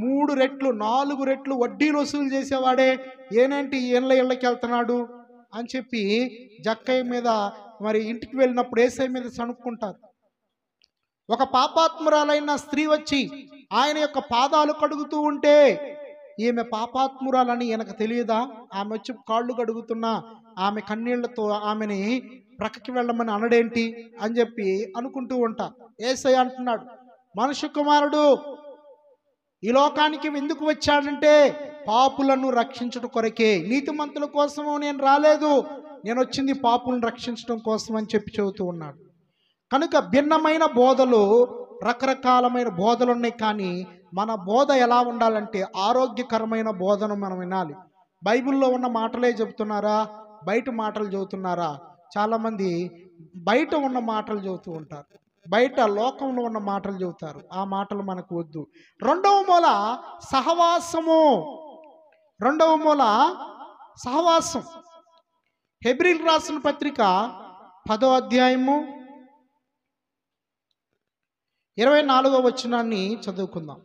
Speaker 1: 3 రెట్లు 4 రెట్లు వడ్డీలు వసూలు చేసేవాడే. ఏనేంటి ఇళ్ళకి వెళ్తున్నాడు అని చెప్పి జక్కయ్య మీద మరి ఇంటికి వెళ్ళినప్పుడు యేసయ్య మీద సణుక్కుంటారు. ఒక పాపాత్మురాలైన స్త్రీ వచ్చి ఆయన యొక్క పాదాలు కడుగుతూ ఉంటే ఈమె పాపాత్మురాలని ఈయనకు తెలియదా? ఆమె వచ్చి కాళ్ళు కడుగుతున్నా ఆమె కన్నీళ్లతో ఆమెని ప్రక్కకి వెళ్ళమని అనడేంటి అని చెప్పి అనుకుంటూ ఉంటా. యేసయ్య అంటున్నాడు, మనుష్య కుమారుడు ఈ లోకానికి ఎందుకు వచ్చాడంటే పాపులను రక్షించడం కొరకే, నీతిమంతుల కోసము నేను రాలేదు, నేను వచ్చింది పాపులను రక్షించడం కోసం అని చెప్పి చెబుతూ ఉన్నాడు. కనుక భిన్నమైన బోధలు, రకరకాలమైన బోధలు ఉన్నాయి. కానీ మన బోధ ఎలా ఉండాలంటే ఆరోగ్యకరమైన బోధను మనం వినాలి. బైబిల్లో ఉన్న మాటలే చెబుతున్నారా, బయట మాటలు చెబుతున్నారా? చాలామంది బయట ఉన్న మాటలు చెబుతూ ఉంటారు, బయట లోకంలో ఉన్న మాటలు చెబుతారు. ఆ మాటలు మనకు వద్దు. రెండవ మూల సహవాసము. రెండవ మూల సహవాసం. హెబ్రీయులకు రాసిన పత్రిక 10వ అధ్యాయము 24వ వచనాన్ని చదువుకుందాం.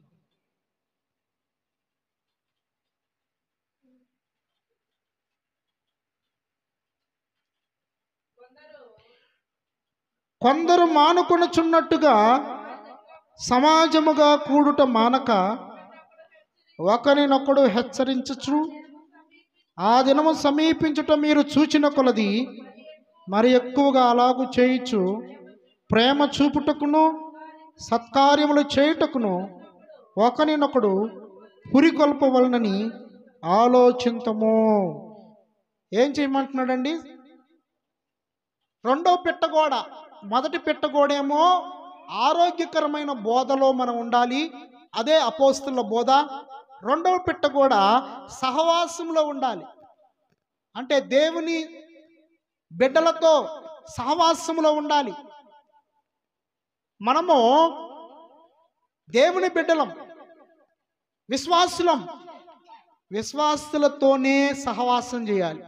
Speaker 1: కొందరు మానుకొనుచున్నట్టుగా సమాజముగా కూడుట మానక ఒకరినొకడు హెచ్చరించుచు ఆ దినము సమీపించుట మీరు చూచిన కొలది మరి ఎక్కువగా అలాగూ చేయుచు ప్రేమ చూపుటకును సత్కార్యములు చేయుటకును ఒకరినొకడు పురికొల్పవలనని ఆలోచింతము. ఏం చేయమంటున్నాడండి? రెండో పెట్టగోడ. మొదటి పెట్టగోడేమో ఆరోగ్యకరమైన బోధలో మనం ఉండాలి, అదే అపోస్తుల బోధ. రెండవ పెట్టగోడ సహవాసంలో ఉండాలి, అంటే దేవుని బిడ్డలతో సహవాసంలో ఉండాలి. మనము దేవుని బిడ్డలం, విశ్వాసులం. విశ్వాసులతోనే సహవాసం చేయాలి.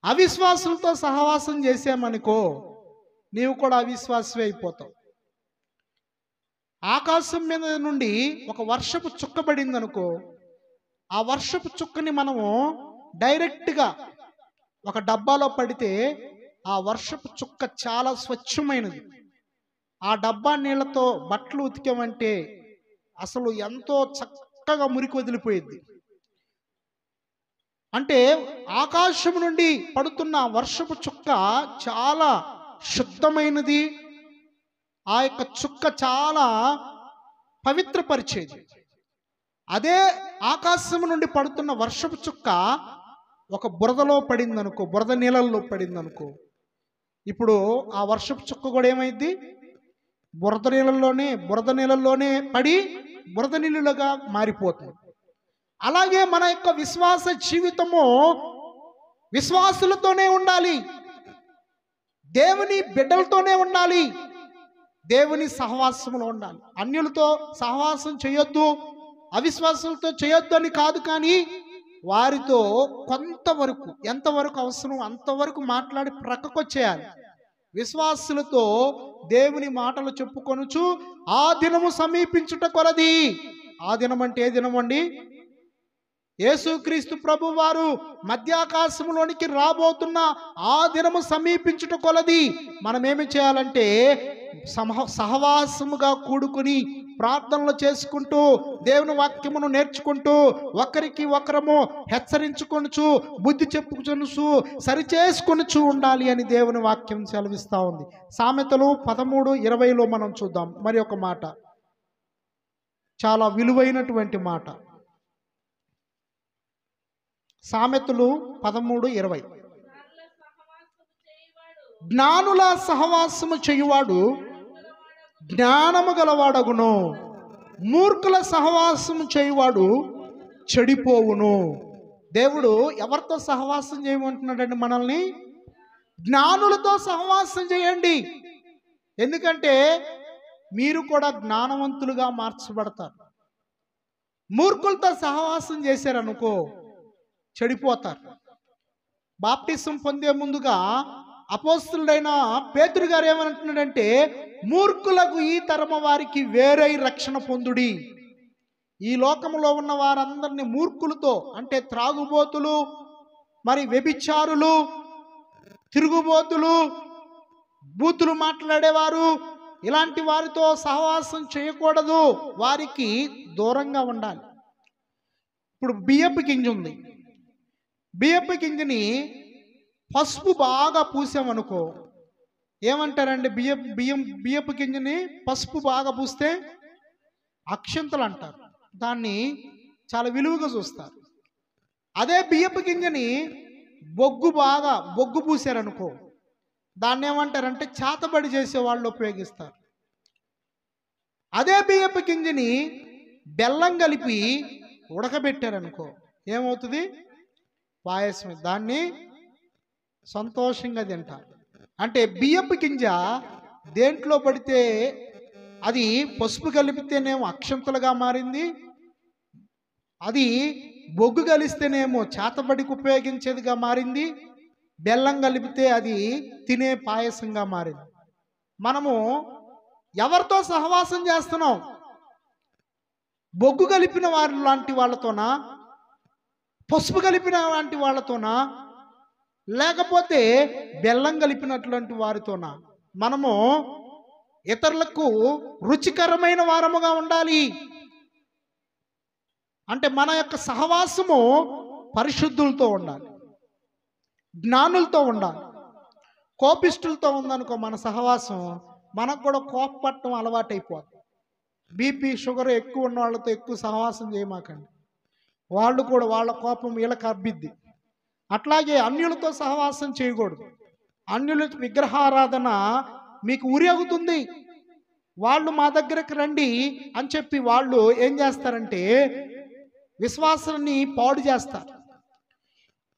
Speaker 1: అవిశ్వాసులతో సహవాసం చేసామనుకో నీవు కూడా అవిశ్వాసమే అయిపోతావు. ఆకాశం మీద నుండి ఒక వర్షపు చుక్క పడింది అనుకో, ఆ వర్షపు చుక్కని మనము డైరెక్ట్గా ఒక డబ్బాలో పడితే ఆ వర్షపు చుక్క చాలా స్వచ్ఛమైనది. ఆ డబ్బా నీళ్లతో బట్టలు ఉతికామంటే అసలు ఎంతో చక్కగా మురికి వదిలిపోయింది. అంటే ఆకాశం నుండి పడుతున్న వర్షపు చుక్క చాలా శుద్ధమైనది. ఆ యొక్క చుక్క చాలా పవిత్రపరిచేది. అదే ఆకాశం నుండి పడుతున్న వర్షపు చుక్క ఒక బురదలో పడిందనుకో, బురద నీళ్ళల్లో పడిందనుకో, ఇప్పుడు ఆ వర్షపు చుక్క కూడా ఏమైంది? బురద నీళ్ళల్లోనే పడి బురద నీళ్ళుగా మారిపోతుంది. అలాగే మన యొక్క విశ్వాస జీవితము విశ్వాసులతోనే ఉండాలి, దేవుని బిడ్డలతోనే ఉండాలి, దేవుని సహవాసంలో ఉండాలి. అన్యులతో సహవాసం చేయొద్దు, అవిశ్వాసులతో చేయొద్దు అని కాదు, కానీ వారితో కొంతవరకు, ఎంతవరకు అవసరం అంతవరకు మాట్లాడి ప్రక్కకొచ్చేయాలి. విశ్వాసులతో దేవుని మాటలు చెప్పుకొనుచు ఆ దినము సమీపించుట కొలది. ఆ దినం అంటే ఏ దినం అండి? యేసుక్రీస్తు ప్రభు వారు మధ్యాకాశంలోనికి రాబోతున్న ఆ దినము సమీపించుట కొలది మనం ఏమి చేయాలంటే సహవాసముగా కూడుకుని ప్రార్థనలు చేసుకుంటూ దేవుని వాక్యమును నేర్చుకుంటూ ఒకరికి ఒకరము హెచ్చరించుకొనుచు బుద్ధి చెప్పుకొనుచు సరిచేసుకొనుచు ఉండాలి అని దేవుని వాక్యం సెలవిస్తూ ఉంది. సామెతలు 13:20లో మనం చూద్దాం మరి ఒక మాట, చాలా విలువైనటువంటి మాట. సామెతలు 13:20. జ్ఞానుల సహవాసము చేయువాడు జ్ఞానము గలవాడగును, మూర్ఖుల సహవాసము చేయువాడు చెడిపోవును. దేవుడు ఎవరితో సహవాసం చేయమంటున్నాడండి? మనల్ని జ్ఞానులతో సహవాసం చేయండి. ఎందుకంటే మీరు కూడా జ్ఞానవంతులుగా మార్చబడతారు. మూర్ఖులతో సహవాసం చేశారనుకో చెడిపోతారు. బాప్టిజం పొందే ముందుగా అపోస్తులుడైన పేతురు గారు ఏమంటున్నాడంటే, మూర్ఖులకు ఈ తరమ వారికి వేరై రక్షణ పొందుడి. ఈ లోకంలో ఉన్న వారందరినీ మూర్ఖులతో, అంటే త్రాగుబోతులు, మరి వ్యభిచారులు, తిరుగుబోతులు, బూతులు మాట్లాడేవారు, ఇలాంటి వారితో సహవాసం చేయకూడదు, వారికి దూరంగా ఉండాలి. ఇప్పుడు బియ్యపు గింజ ఉంది. బియ్యపు గింజని పసుపు బాగా పూసామనుకో, ఏమంటారండి? బియ్యపు గింజని పసుపు బాగా పూస్తే అక్షంతలు అంటారు. దాన్ని చాలా విలువగా చూస్తారు. అదే బియ్యపు గింజని బొగ్గు పూసారనుకో, దాన్ని ఏమంటారంటే చేతబడి చేసే వాళ్ళు ఉపయోగిస్తారు. అదే బియ్యపు గింజని బెల్లం కలిపి ఉడకబెట్టారనుకో, ఏమవుతుంది? పాయసం. దాన్ని సంతోషంగా తింటారు. అంటే బియ్యపు గింజ దేంట్లో పడితే అది పసుపు కలిపితేనేమో అక్షంతలుగా మారింది, అది బొగ్గు కలిస్తేనేమో చేతబడికి ఉపయోగించేదిగా మారింది, బెల్లం కలిపితే అది తినే పాయసంగా మారింది. మనము ఎవరితో సహవాసం చేస్తున్నాం? బొగ్గు కలిపిన వారి లాంటి వాళ్ళతోనా, పసుపు కలిపిన లాంటి వాళ్ళతోనా, లేకపోతే బెల్లం కలిపినటువంటి వారితోనా? మనము ఇతరులకు రుచికరమైన వారముగా ఉండాలి. అంటే మన యొక్క సహవాసము పరిశుద్ధులతో ఉండాలి, జ్ఞానులతో ఉండాలి. కోపిష్టులతో ఉందనుకో మన సహవాసం, మనకు కూడా కోపపట్టడం అలవాటైపోతుంది. బీపీ షుగర్ ఎక్కువ ఉన్న వాళ్ళతో ఎక్కువ సహవాసం చేయమాకండి. వాళ్ళు కూడా వాళ్ళ కోపం వీళ్ళకి అబ్బిద్ది. అట్లాగే అన్యులతో సహవాసం చేయకూడదు. అన్యుల విగ్రహారాధన మీకు ఉరియగుతుంది. వాళ్ళు మా దగ్గరకు రండి అని చెప్పి వాళ్ళు ఏం చేస్తారంటే విశ్వాసాన్ని పాడు చేస్తారు.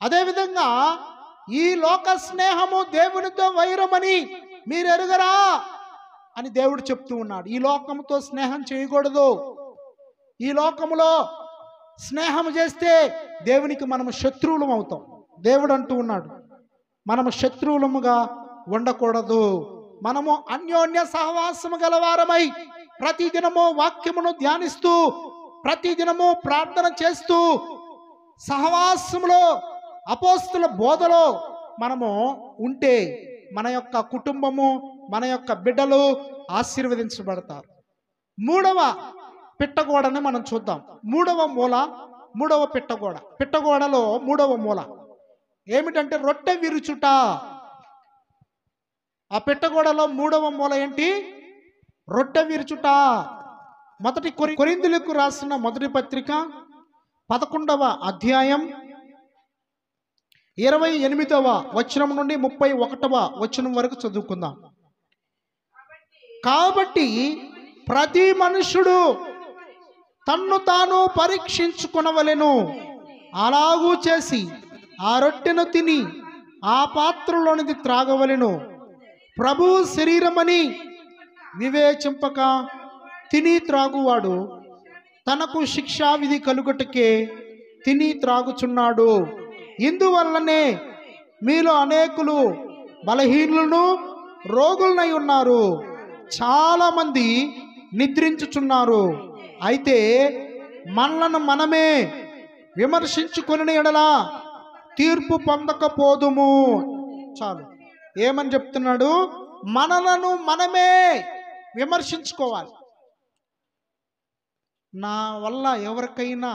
Speaker 1: అదేవిధంగా ఈ లోక స్నేహము దేవునితో వైరమని మీరు ఎరుగరా అని దేవుడు చెప్తూ ఉన్నాడు. ఈ లోకముతో స్నేహం చేయకూడదు. ఈ లోకములో స్నేహం చేస్తే దేవునికి మనము శత్రువులం అవుతాం. దేవుడు అంటూ ఉన్నాడు, మనము శత్రువులముగా ఉండకూడదు. మనము అన్యోన్య సహవాసము గలవారమై ప్రతిదినము వాక్యమును ధ్యానిస్తూ, ప్రతిదినము ప్రార్థన చేస్తూ, సహవాసములో అపోస్తుల బోధలో మనము ఉంటే మన యొక్క కుటుంబము, మన యొక్క బిడ్డలు ఆశీర్వదించబడతారు. మూడవ పిట్టగోడని మనం చూద్దాం. మూడవ పిట్టగోడ. పిట్టగోడలో మూడవ మూల ఏమిటంటే రొట్టె విరుచుట. ఆ పిట్టగోడలో మూడవ మూల ఏంటి? రొట్టె విరుచుట. మొదటి కొరింథీయులకు రాసిన మొదటి పత్రిక 11వ అధ్యాయం 28వ వచనం నుండి 31వ వచనం వరకు చదువుకుందాం. కాబట్టి ప్రతి మనుషుడు తన్ను తాను పరీక్షించుకొనవలెను. అలాగూ చేసి ఆ రొట్టెను తిని ఆ పాత్రలోనిది త్రాగవలెను. ప్రభువు శరీరమని వివేచింపక తిని త్రాగువాడు తనకు శిక్షావిధి కలుగుటకే తిని త్రాగుచున్నాడు. ఇందువల్లనే మీలో అనేకులు బలహీనులను రోగులనై ఉన్నారు. చాలా మంది నిద్రించుచున్నారు. అయితే మనలను మనమే విమర్శించుకొని ఎడల తీర్పు పొందకపోదుము. చాలు. ఏమని చెప్తున్నాడు? మనలను మనమే విమర్శించుకోవాలి. నా వల్ల ఎవరికైనా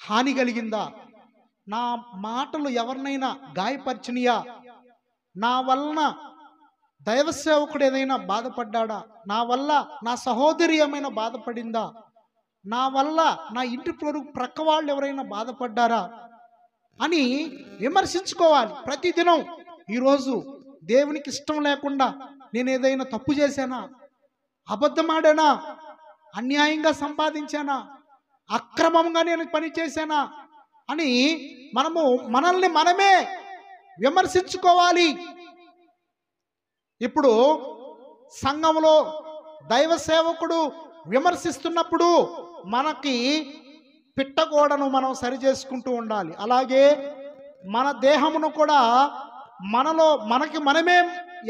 Speaker 1: హాని కలిగిందా? నా మాటలు ఎవరినైనా గాయపరిచినయా? నా వలన దైవ సేవకుడు ఏదైనా బాధపడ్డా? నా వల్ల నా సహోదరి ఏమైనా బాధపడిందా? నా వల్ల నా ఇంటి ప్రక్క వాళ్ళు ఎవరైనా బాధపడ్డారా అని విమర్శించుకోవాలి ప్రతిదినం. ఈరోజు దేవునికి ఇష్టం లేకుండా నేను ఏదైనా తప్పు చేశానా? అబద్ధమాడానా? అన్యాయంగా సంపాదించానా? అక్రమంగా నేను పని చేశానా అని మనల్ని మనమే విమర్శించుకోవాలి. ఇప్పుడు సంఘంలో దైవ సేవకుడు విమర్శిస్తున్నప్పుడు మనకి పిట్టగోడను మనం సరి చేసుకుంటూ ఉండాలి. అలాగే మన దేహమును కూడా మనకి మనమే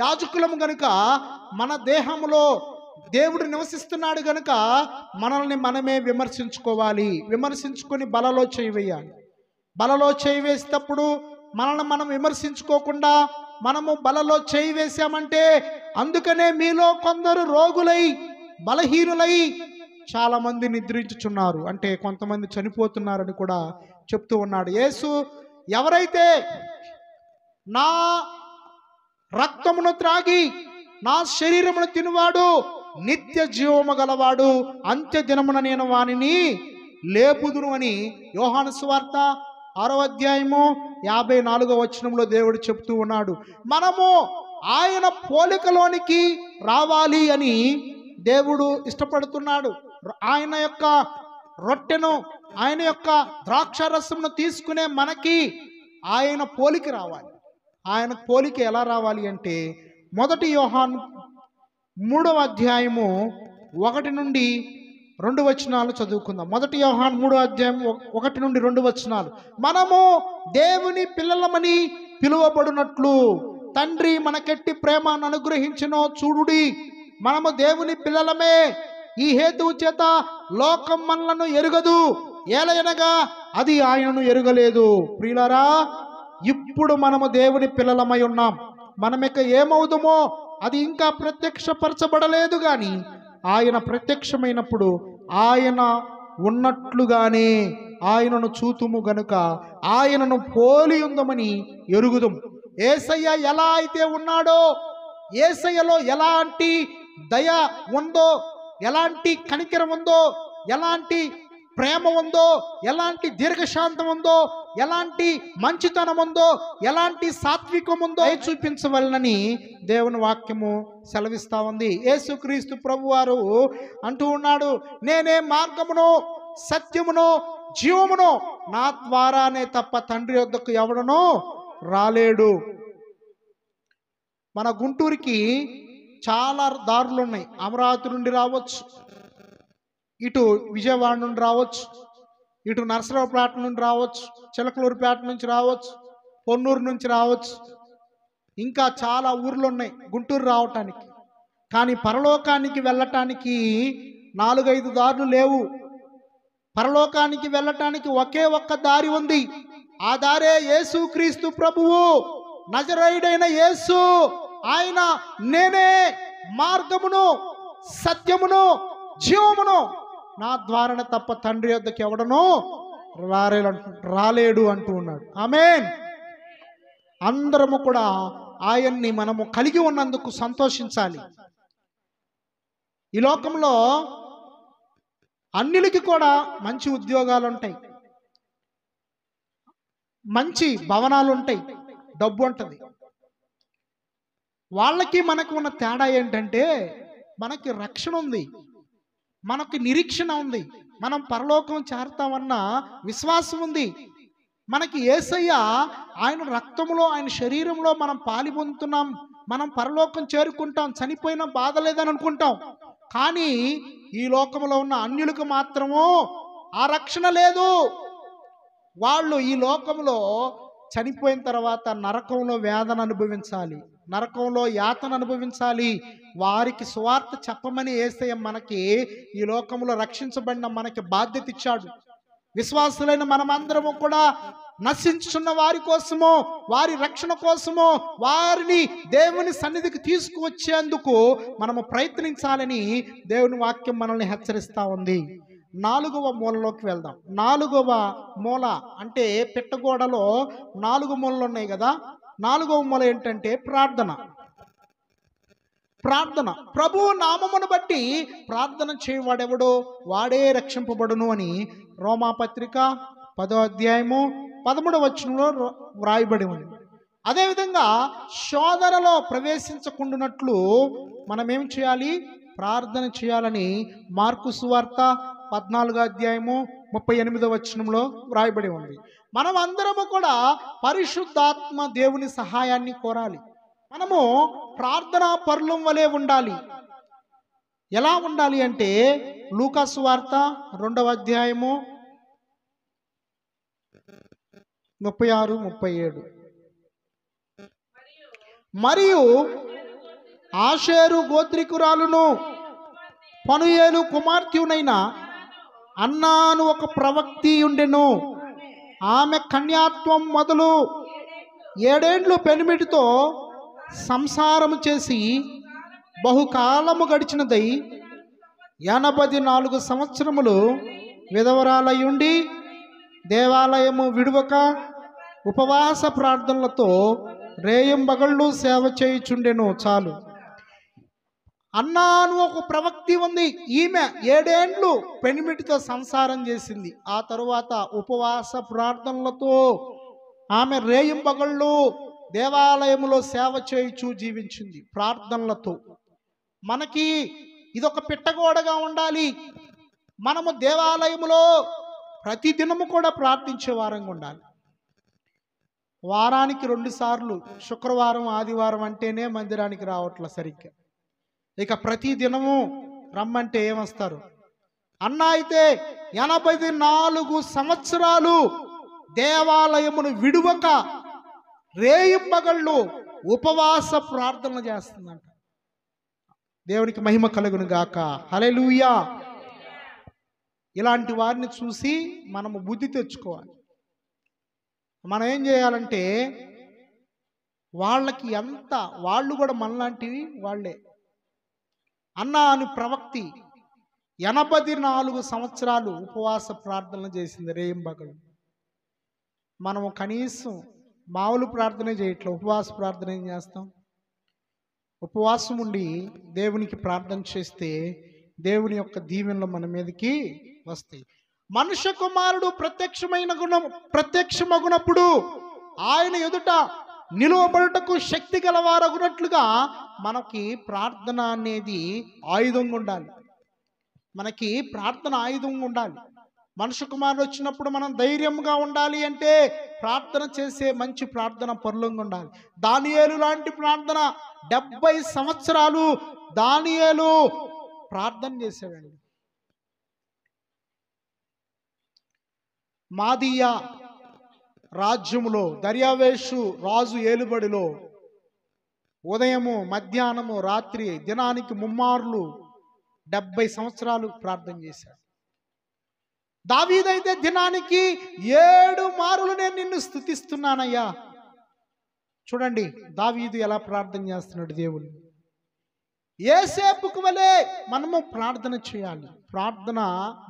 Speaker 1: యాజకులము గనుక, మన దేహంలో దేవుడు నివసిస్తున్నాడు గనుక మనల్ని మనమే విమర్శించుకోవాలి. విమర్శించుకొని బలలో చేయి వేయాలి. బలలో చేయి వేసేటప్పుడు మనల్ని మనం విమర్శించుకోకుండా మనము బలలో చేయి వేసామంటే, అందుకనే మీలో కొందరు రోగులై బలహీనులై చాలామంది నిద్రించుచున్నారు, అంటే కొంతమంది చనిపోతున్నారని కూడా చెప్తూ ఉన్నాడు యేసు. ఎవరైతే నా రక్తమును త్రాగి నా శరీరమును తినువాడు నిత్య జీవము గలవాడు, అంత్య దినమున నేను వానిని లేపుదును అని యోహాను సువార్త 6వ అధ్యాయము 54వ వచనంలో దేవుడు చెప్తూ ఉన్నాడు. మనము ఆయన పోలికలోనికి రావాలి అని దేవుడు ఇష్టపడుతున్నాడు. ఆయన యొక్క రొట్టెను, ఆయన యొక్క ద్రాక్షారసమును తీసుకునే మనకి ఆయన పోలిక రావాలి. ఆయన పోలిక ఎలా రావాలి అంటే, 1 యోహాను 3వ అధ్యాయము 1 నుండి 2 వచనాలు చదువుకుందాం. 1 యోహాను 3వ అధ్యాయం 1 నుండి 2 వచనాలు. మనము దేవుని పిల్లలమని పిలువబడినట్లు తండ్రి మనకెట్టి ప్రేమను అనుగ్రహించినో చూడుడి. మనము దేవుని పిల్లలమే, ఈ హేతువు చేత లోకం మనలను ఎరుగదు, ఏలయనగా అది ఆయనను ఎరుగలేదు. ప్రియులారా, ఇప్పుడు మనము దేవుని పిల్లలమై ఉన్నాం. మనమిక ఏమవుదుమో అది ఇంకా ప్రత్యక్షపరచబడలేదు, కానీ ఆయన ప్రత్యక్షమైనప్పుడు ఆయన ఉన్నట్లుగానే ఆయనను చూతుము గనుక ఆయనను పోలి ఉందమని ఎరుగుదుం. యేసయ్య ఎలా అయితే ఉన్నాడో, యేసయ్యలో ఎలాంటి దయ ఉందో, ఎలాంటి కనికరం ఉందో, ఎలాంటి ప్రేమ ఉందో, ఎలాంటి దీర్ఘశాంతం ఉందో, ఎలాంటి మంచితనం ఉందో, ఎలాంటి సాత్వికం ఉందో చూపించవలనని దేవుని వాక్యము సెలవిస్తా ఉంది. యేసుక్రీస్తు ప్రభువారు అంటూ ఉన్నాడు, నేనే మార్గమును సత్యమును జీవమును, నా ద్వారానే తప్ప తండ్రి వద్దకు ఎవడనో రాలేడు. మన గుంటూరుకి చాలా దారులు ఉన్నాయి. అమరావతి నుండి రావచ్చు, ఇటు విజయవాడ నుండి రావచ్చు, ఇటు నరసరావుపేట నుండి రావచ్చు, చిలకలూరుపేట నుంచి రావచ్చు, పొన్నూరు నుంచి రావచ్చు, ఇంకా చాలా ఊర్లు ఉన్నాయి గుంటూరు రావటానికి. కానీ పరలోకానికి వెళ్ళటానికి 4-5 దారులు లేవు. పరలోకానికి వెళ్ళటానికి ఒకే ఒక్క దారి ఉంది. ఆ దారే యేసుక్రీస్తు ప్రభువు, నజరేయుడైన యేసు. ఆయన నేనే మార్గమును సత్యమును జీవమును, నా ద్వారానే తప్ప తండ్రి వద్దకు ఎవడనో రాలేడు అంటూ ఉన్నాడు. ఆమేన్. అందరము కూడా ఆయన్ని మనము కలిగి ఉన్నందుకు సంతోషించాలి. ఈ లోకంలో అన్నిటికీ కూడా మంచి ఉద్యోగాలు ఉంటాయి, మంచి భవనాలు ఉంటాయి, డబ్బు ఉంటుంది. వాళ్ళకి మనకు ఉన్న తేడా ఏంటంటే, మనకి రక్షణ ఉంది, మనకి నిరీక్షణ ఉంది, మనం పరలోకం చేరతామన్న విశ్వాసం ఉంది. మనకి యేసయ్య ఆయన రక్తంలో, ఆయన శరీరంలో మనం పాలి పొందుతున్నాం, మనం పరలోకం చేరుకుంటాం, చనిపోయిన బాధ లేదని అనుకుంటాం. కానీ ఈ లోకంలో ఉన్న అన్యులకు మాత్రము ఆ రక్షణ లేదు. వాళ్ళు ఈ లోకంలో చనిపోయిన తర్వాత నరకంలో వేదన అనుభవించాలి, నరకంలో యాతన అనుభవించాలి. వారికి సువార్త చెప్పమని యేసయ్య మనకి ఈ లోకంలో రక్షించబడిన మనకి బాధ్యత ఇచ్చాడు. విశ్వాసులైన మనమందరము కూడా నశించుచున్న వారి కోసమో, వారి రక్షణ కోసమో, వారిని దేవుని సన్నిధికి తీసుకువచ్చేందుకు మనము ప్రయత్నించాలని దేవుని వాక్యం మనల్ని హెచ్చరిస్తూ ఉంది. 4వ మూలలోకి వెళ్దాం. 4వ మూల అంటే పిట్టగోడలో 4 మూలలు ఉన్నాయి కదా. 4వ మూల ఏంటంటే ప్రార్థన. ప్రార్థన, ప్రభువు నామమును బట్టి ప్రార్థన చేయవాడెవడో వాడే రక్షింపబడును అని రోమాపత్రిక 10వ అధ్యాయము 13వ వచనంలో వ్రాయబడి ఉంది. అదేవిధంగా శోధనలో ప్రవేశించకుండానట్లు మనం ఏం చేయాలి? ప్రార్థన చేయాలని మార్కు సువార్త 14వ అధ్యాయము 38వ వచనంలో వ్రాయబడి ఉంది. మనం అందరము కూడా పరిశుద్ధాత్మ దేవుని సహాయాన్ని కోరాలి. మనము ప్రార్థనా పరులం వలె ఉండాలి. ఎలా ఉండాలి అంటే, లూకా సువార్త 2వ అధ్యాయము 36-37. మరియు ఆషేరు గోత్రికురాలును పనుయేలు కుమార్తెనైన అన్నాను ఒక ప్రవక్తి ఉండెను. ఆమె కన్యాత్వం మొదలు 7 ఏండ్లు పెనిమిటితో సంసారము చేసి బహుకాలము గడిచినదై 84 సంవత్సరములు విధవరాలయుండి దేవాలయము విడువక ఉపవాస ప్రార్థనలతో రేయింబగళ్ళు సేవ చేయుచుండెను. చాలు. అన్నాను ఒక ప్రవక్తి ఉంది. ఈమె 7 ఏండ్లు పెనిమిటితో సంసారం చేసింది. ఆ తరువాత ఉపవాస ప్రార్థనలతో ఆమె రేయింబగళ్ళు దేవాలయములో సేవ చేయుచు జీవించింది. ప్రార్థనలతో మనకి ఇదొక పిట్టగోడగా ఉండాలి. మనము దేవాలయములో ప్రతి దినము కూడా ప్రార్థించే వారంగా ఉండాలి. వారానికి 2 సార్లు శుక్రవారం ఆదివారం అంటేనే మందిరానికి రావట్ల సరిగ్గా. ఇక ప్రతి దినము రమ్మంటే ఏమొస్తారు? అన్న అయితే 84 సంవత్సరాలు దేవాలయమును విడువక రేయింబగళ్ళు ఉపవాస ప్రార్థన చేస్తుందంట. దేవునికి మహిమ కలుగును గాక. హల్లెలూయా. ఇలాంటి వారిని చూసి మనము బుద్ధి తెచ్చుకోవాలి. మనం ఏం చేయాలంటే వాళ్ళకి వాళ్ళు కూడా మనలాంటివి వాళ్ళే. అన్నా అని ప్రవక్తి 84 సంవత్సరాలు ఉపవాస ప్రార్థనలు చేసింది రేయింబగళ్ళు. మనము కనీసం మామూలు ప్రార్థనే చేయట్లేదు, ఉపవాస ప్రార్థన ఏం చేస్తాం? ఉపవాసం ఉండి దేవునికి ప్రార్థన చేస్తే దేవుని యొక్క దీవెనలు మన మీదకి వస్తాయి. మనుష్య కుమారుడు ప్రత్యక్షమగునప్పుడు ఆయన ఎదుట నిలువబడుటకు శక్తి గలవారగునట్లుగా మనకి ప్రార్థన అనేది ఆయుధంగా ఉండాలి. మనకి ప్రార్థన ఆయుధంగా ఉండాలి. మనుష్య కుమారుడు వచ్చినప్పుడు మనం ధైర్యంగా ఉండాలి అంటే ప్రార్థన చేసే మంచి ప్రార్థన పరులంగా ఉండాలి. దానియేలు లాంటి ప్రార్థన 70 సంవత్సరాలు దానియేలు ప్రార్థన చేశాడండి. మాదియా రాజ్యములో దర్యావేషు రాజు ఏలుబడిలో ఉదయము మధ్యాహ్నము రాత్రి దినానికి 3 మార్లు 70 సంవత్సరాలు ప్రార్థన చేశాడు. దావీదైతే దినానికి 7 మారులు నేను నిన్ను స్తుతిస్తున్నానయ్యా. చూడండి దావీదు ఎలా ప్రార్థన చేస్తున్నాడు దేవుని. యేసేపుకు వలె మనము ప్రార్థన చేయాలి. ప్రార్థన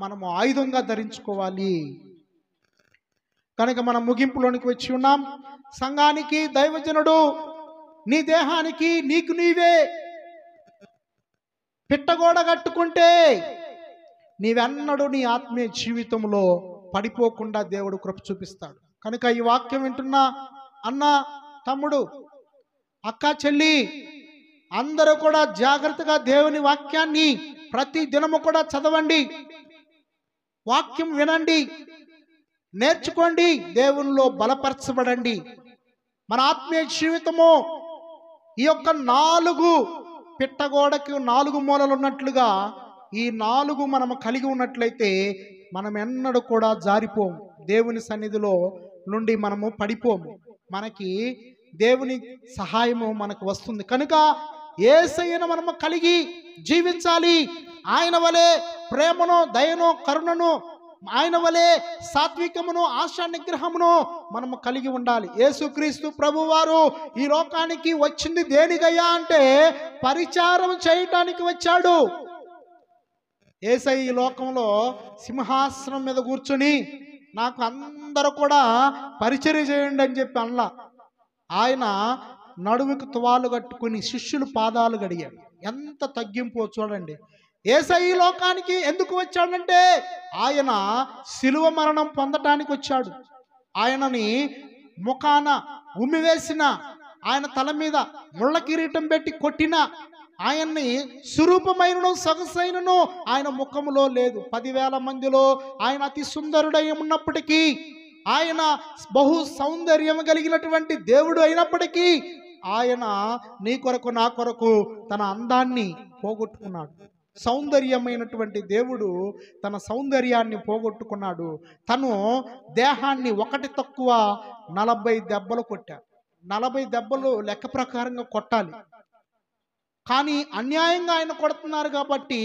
Speaker 1: మనము ఆయుధంగా ధరించుకోవాలి. కనుక మనం ముగింపులోనికి వచ్చి ఉన్నాం. సంఘానికి దైవజనుడు నీ దేహానికి నీకు నీవే పిట్టగోడ కట్టుకుంటే నీవెన్నడూ నీ ఆత్మీయ జీవితంలో పడిపోకుండా దేవుడు కృప చూపిస్తాడు. కనుక ఈ వాక్యం వింటున్న అన్న, తమ్ముడు, అక్క, చెల్లి అందరూ కూడా జాగ్రత్తగా దేవుని వాక్యాన్ని ప్రతి దినము కూడా చదవండి, వాక్యం వినండి, నేర్చుకోండి, దేవునిలో బలపరచబడండి. మన ఆత్మీయ జీవితము ఈ యొక్క 4 పిట్టగోడకు 4 మూలలు ఉన్నట్లుగా ఈ 4 మనము కలిగి ఉన్నట్లయితే మనం ఎన్నడూ కూడా జారిపోము. దేవుని సన్నిధిలో నుండి మనము పడిపోము. మనకి దేవుని సహాయము మనకు వస్తుంది. కనుక యేసయ్యను మనము కలిగి జీవించాలి. ఆయన వలె ప్రేమను, దయను, కరుణను, ఆయన వలె సాత్వికమును, ఆశా నిగ్రహమును మనము కలిగి ఉండాలి. యేసుక్రీస్తు ప్రభువారు ఈ లోకానికి వచ్చింది దేనికయ్యా అంటే పరిచారం చేయటానికి వచ్చాడు. యేసయ్య ఈ లోకంలో సింహాసనం మీద కూర్చొని నాకు అందరూ కూడా పరిచర్య చేయండి అని చెప్పి అనలా. ఆయన నడుముకు తువాలు కట్టుకుని శిష్యులు పాదాలు గడిగాడు. ఎంత తగ్గింపో చూడండి. యేసయ్య ఈ లోకానికి ఎందుకు వచ్చాడంటే ఆయన శిలువ మరణం పొందటానికి వచ్చాడు. ఆయనని ముఖాన ఉమ్మివేసిన, ఆయన తల మీద ముళ్ళ కిరీటం పెట్టి కొట్టిన, ఆయన్ని స్వరూపమైనను సొగసైనను ఆయన ముఖములో లేదు. 10,000 మందిలో ఆయన అతి సుందరుడై ఉన్నప్పటికీ, ఆయన బహు సౌందర్యం కలిగినటువంటి దేవుడు అయినప్పటికీ ఆయన నీ కొరకు నా కొరకు తన అందాన్ని పోగొట్టుకున్నాడు. సౌందర్యమైనటువంటి దేవుడు తన సౌందర్యాన్ని పోగొట్టుకున్నాడు. తను దేహాన్ని 1 తక్కువ 40 దెబ్బలు కొట్టాడు. 40 దెబ్బలు లెక్క ప్రకారంగా కొట్టాలి. కానీ అన్యాయంగా ఆయన కొడుతున్నారు కాబట్టి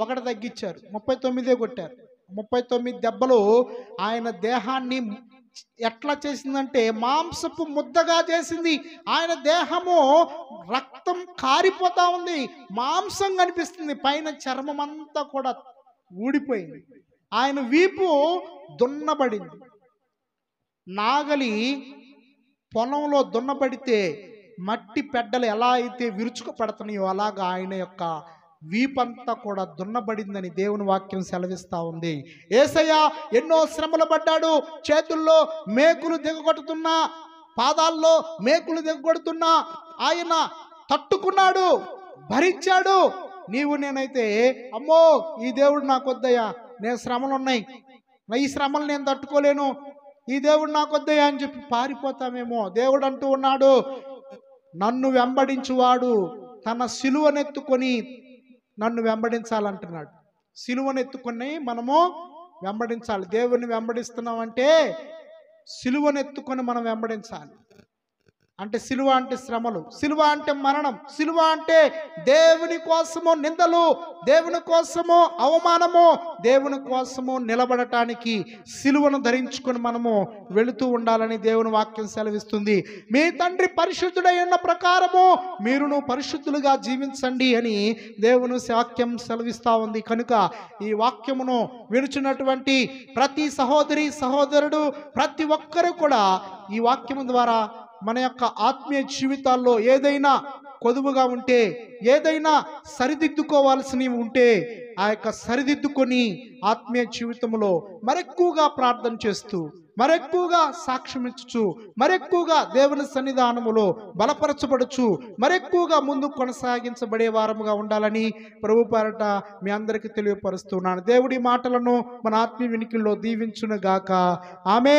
Speaker 1: ఒకటి తగ్గించారు, 39 కొట్టారు. 39 దెబ్బలు ఆయన దేహాన్ని ఎట్లా చేసిందంటే మాంసపు ముద్దగా చేసింది. ఆయన దేహము రక్తం కారిపోతా ఉంది, మాంసం కనిపిస్తుంది, పైన చర్మం అంతా కూడా ఊడిపోయింది. ఆయన వీపు దున్నబడింది. నాగలి పొలంలో దున్నబడితే మట్టి పెడ్డలు ఎలా అయితే విరుచుకుపడుతున్నాయో అలాగా ఆయన యొక్క వీపంతా కూడా దున్నబడిందని దేవుని వాక్యం సెలవిస్తూ ఉంది. యేసయ్య ఎన్నో శ్రమలు పడ్డాడు. చేతుల్లో మేకులు దిగగొడుతున్నా, పాదాల్లో మేకులు దిగగొడుతున్నా ఆయన తట్టుకున్నాడు, భరించాడు. నీవు నేనైతే అమ్మో ఈ దేవుడు నాకు వద్దయ్యా, నేను శ్రమలు ఉన్నాయి, ఈ శ్రమలు నేను తట్టుకోలేను, ఈ దేవుడు నాకు వద్దయ్యా అని చెప్పి పారిపోతామేమో. దేవుడు అంటూ ఉన్నాడు, నన్ను వెంబడించువాడు తన సిలువనెత్తుకొని నన్ను వెంబడించాలంటున్నాడు. సిలువనెత్తుకొని మనము వెంబడించాలి. దేవుణ్ణి వెంబడిస్తున్నామంటే సిలువనెత్తుకొని మనం వెంబడించాలి. అంటే సిలువ అంటే శ్రమలు, సిలువ అంటే మరణం, సిలువ అంటే దేవుని కోసము నిందలు, దేవుని కోసము అవమానము, దేవుని కోసము నిలబడటానికి సిలువను ధరించుకొని మనము వెళుతూ ఉండాలని దేవుని వాక్యం సెలవిస్తుంది. మీ తండ్రి పరిశుద్ధుడై ఉన్న ప్రకారము మీరును పరిశుద్ధులుగా జీవించండి అని దేవుని వాక్యం సెలవిస్తూ ఉంది. కనుక ఈ వాక్యమును వినుచున్నటువంటి ప్రతి సహోదరి సహోదరుడు, ప్రతి ఒక్కరూ కూడా ఈ వాక్యము ద్వారా మన యొక్క ఆత్మీయ జీవితాల్లో ఏదైనా కొదువుగా ఉంటే, ఏదైనా సరిదిద్దుకోవాల్సినవి ఉంటే ఆ యొక్క సరిదిద్దుకొని ఆత్మీయ జీవితంలో మరెక్కువగా ప్రార్థన చేస్తూ, మరెక్కువగా సాక్ష్యం ఇచ్చుచు, మరెక్కువగా దేవుని సన్నిధానములో బలపరచబడుచు, మరెక్కువగా ముందు కొనసాగించబడే వారముగా ఉండాలని ప్రభు పేరట మీ అందరికీ తెలియపరుస్తున్నాను. దేవుడి మాటలను మన ఆత్మీయ వినికిల్లో దీవించునుగాక. ఆమేన్.